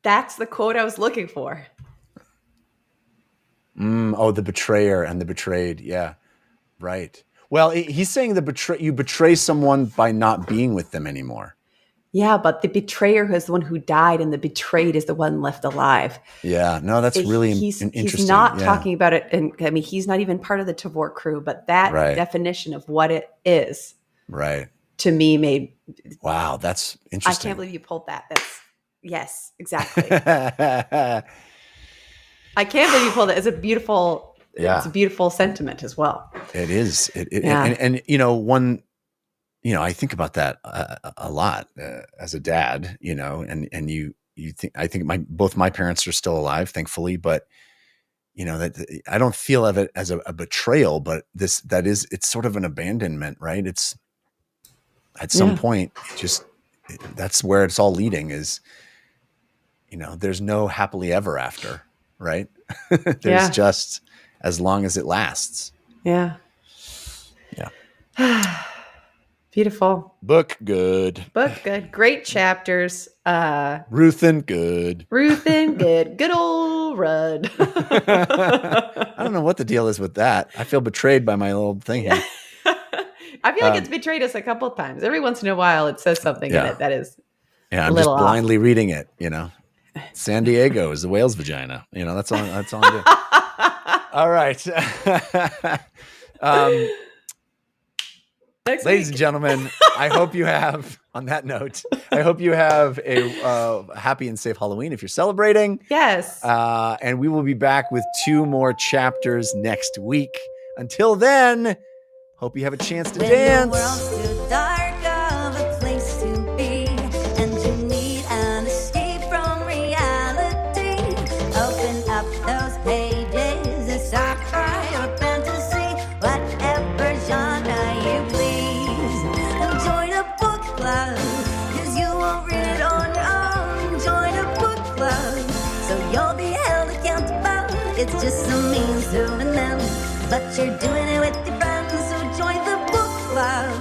Speaker 3: That's the quote I was looking for.
Speaker 2: The betrayer and the betrayed. Yeah, right. Well, he's saying you betray someone by not being with them anymore.
Speaker 3: Yeah, but the betrayer is the one who died, and the betrayed is the one left alive.
Speaker 2: Yeah, no, that's really interesting.
Speaker 3: He's not talking about it, and I mean, he's not even part of the Tavor crew. But that definition of what it is, to me, made
Speaker 2: that's interesting.
Speaker 3: I can't believe you pulled that. Yes, exactly. I can't believe you pulled it. It's a beautiful, it's a beautiful sentiment as well.
Speaker 2: It is. And you know, I think about that a lot as a dad. You know, and you think, I think both my parents are still alive, thankfully, but you know that I don't feel of it as a betrayal, but it's sort of an abandonment, right? It's at some point, that's where it's all leading is. You know, there's no happily ever after, right? There's just as long as it lasts.
Speaker 3: Yeah. Beautiful.
Speaker 2: Book good.
Speaker 3: Great chapters.
Speaker 2: Ruthin good.
Speaker 3: Good old Rudd.
Speaker 2: I don't know what the deal is with that. I feel betrayed by my little thing here.
Speaker 3: I feel like it's betrayed us a couple of times. Every once in a while it says something in it that is
Speaker 2: I'm just blindly reading it, you know. San Diego is the whale's vagina. You know, that's all I do. All right. Ladies and gentlemen, I hope you have, on that note, I hope you have a happy and safe Halloween if you're celebrating.
Speaker 3: Yes.
Speaker 2: And we will be back with 2 more chapters next week. Until then, hope you have a chance to dance.
Speaker 1: The world's too dark of a place to be, and you need an escape from reality. Open up those pages, it's sci-fi or fantasy, whatever genre you please. And join a book club, 'cause you won't read it on your own. Join a book club, so you'll be held accountable. It's just a means to an end, but you're doing it with your friends, so join the book club.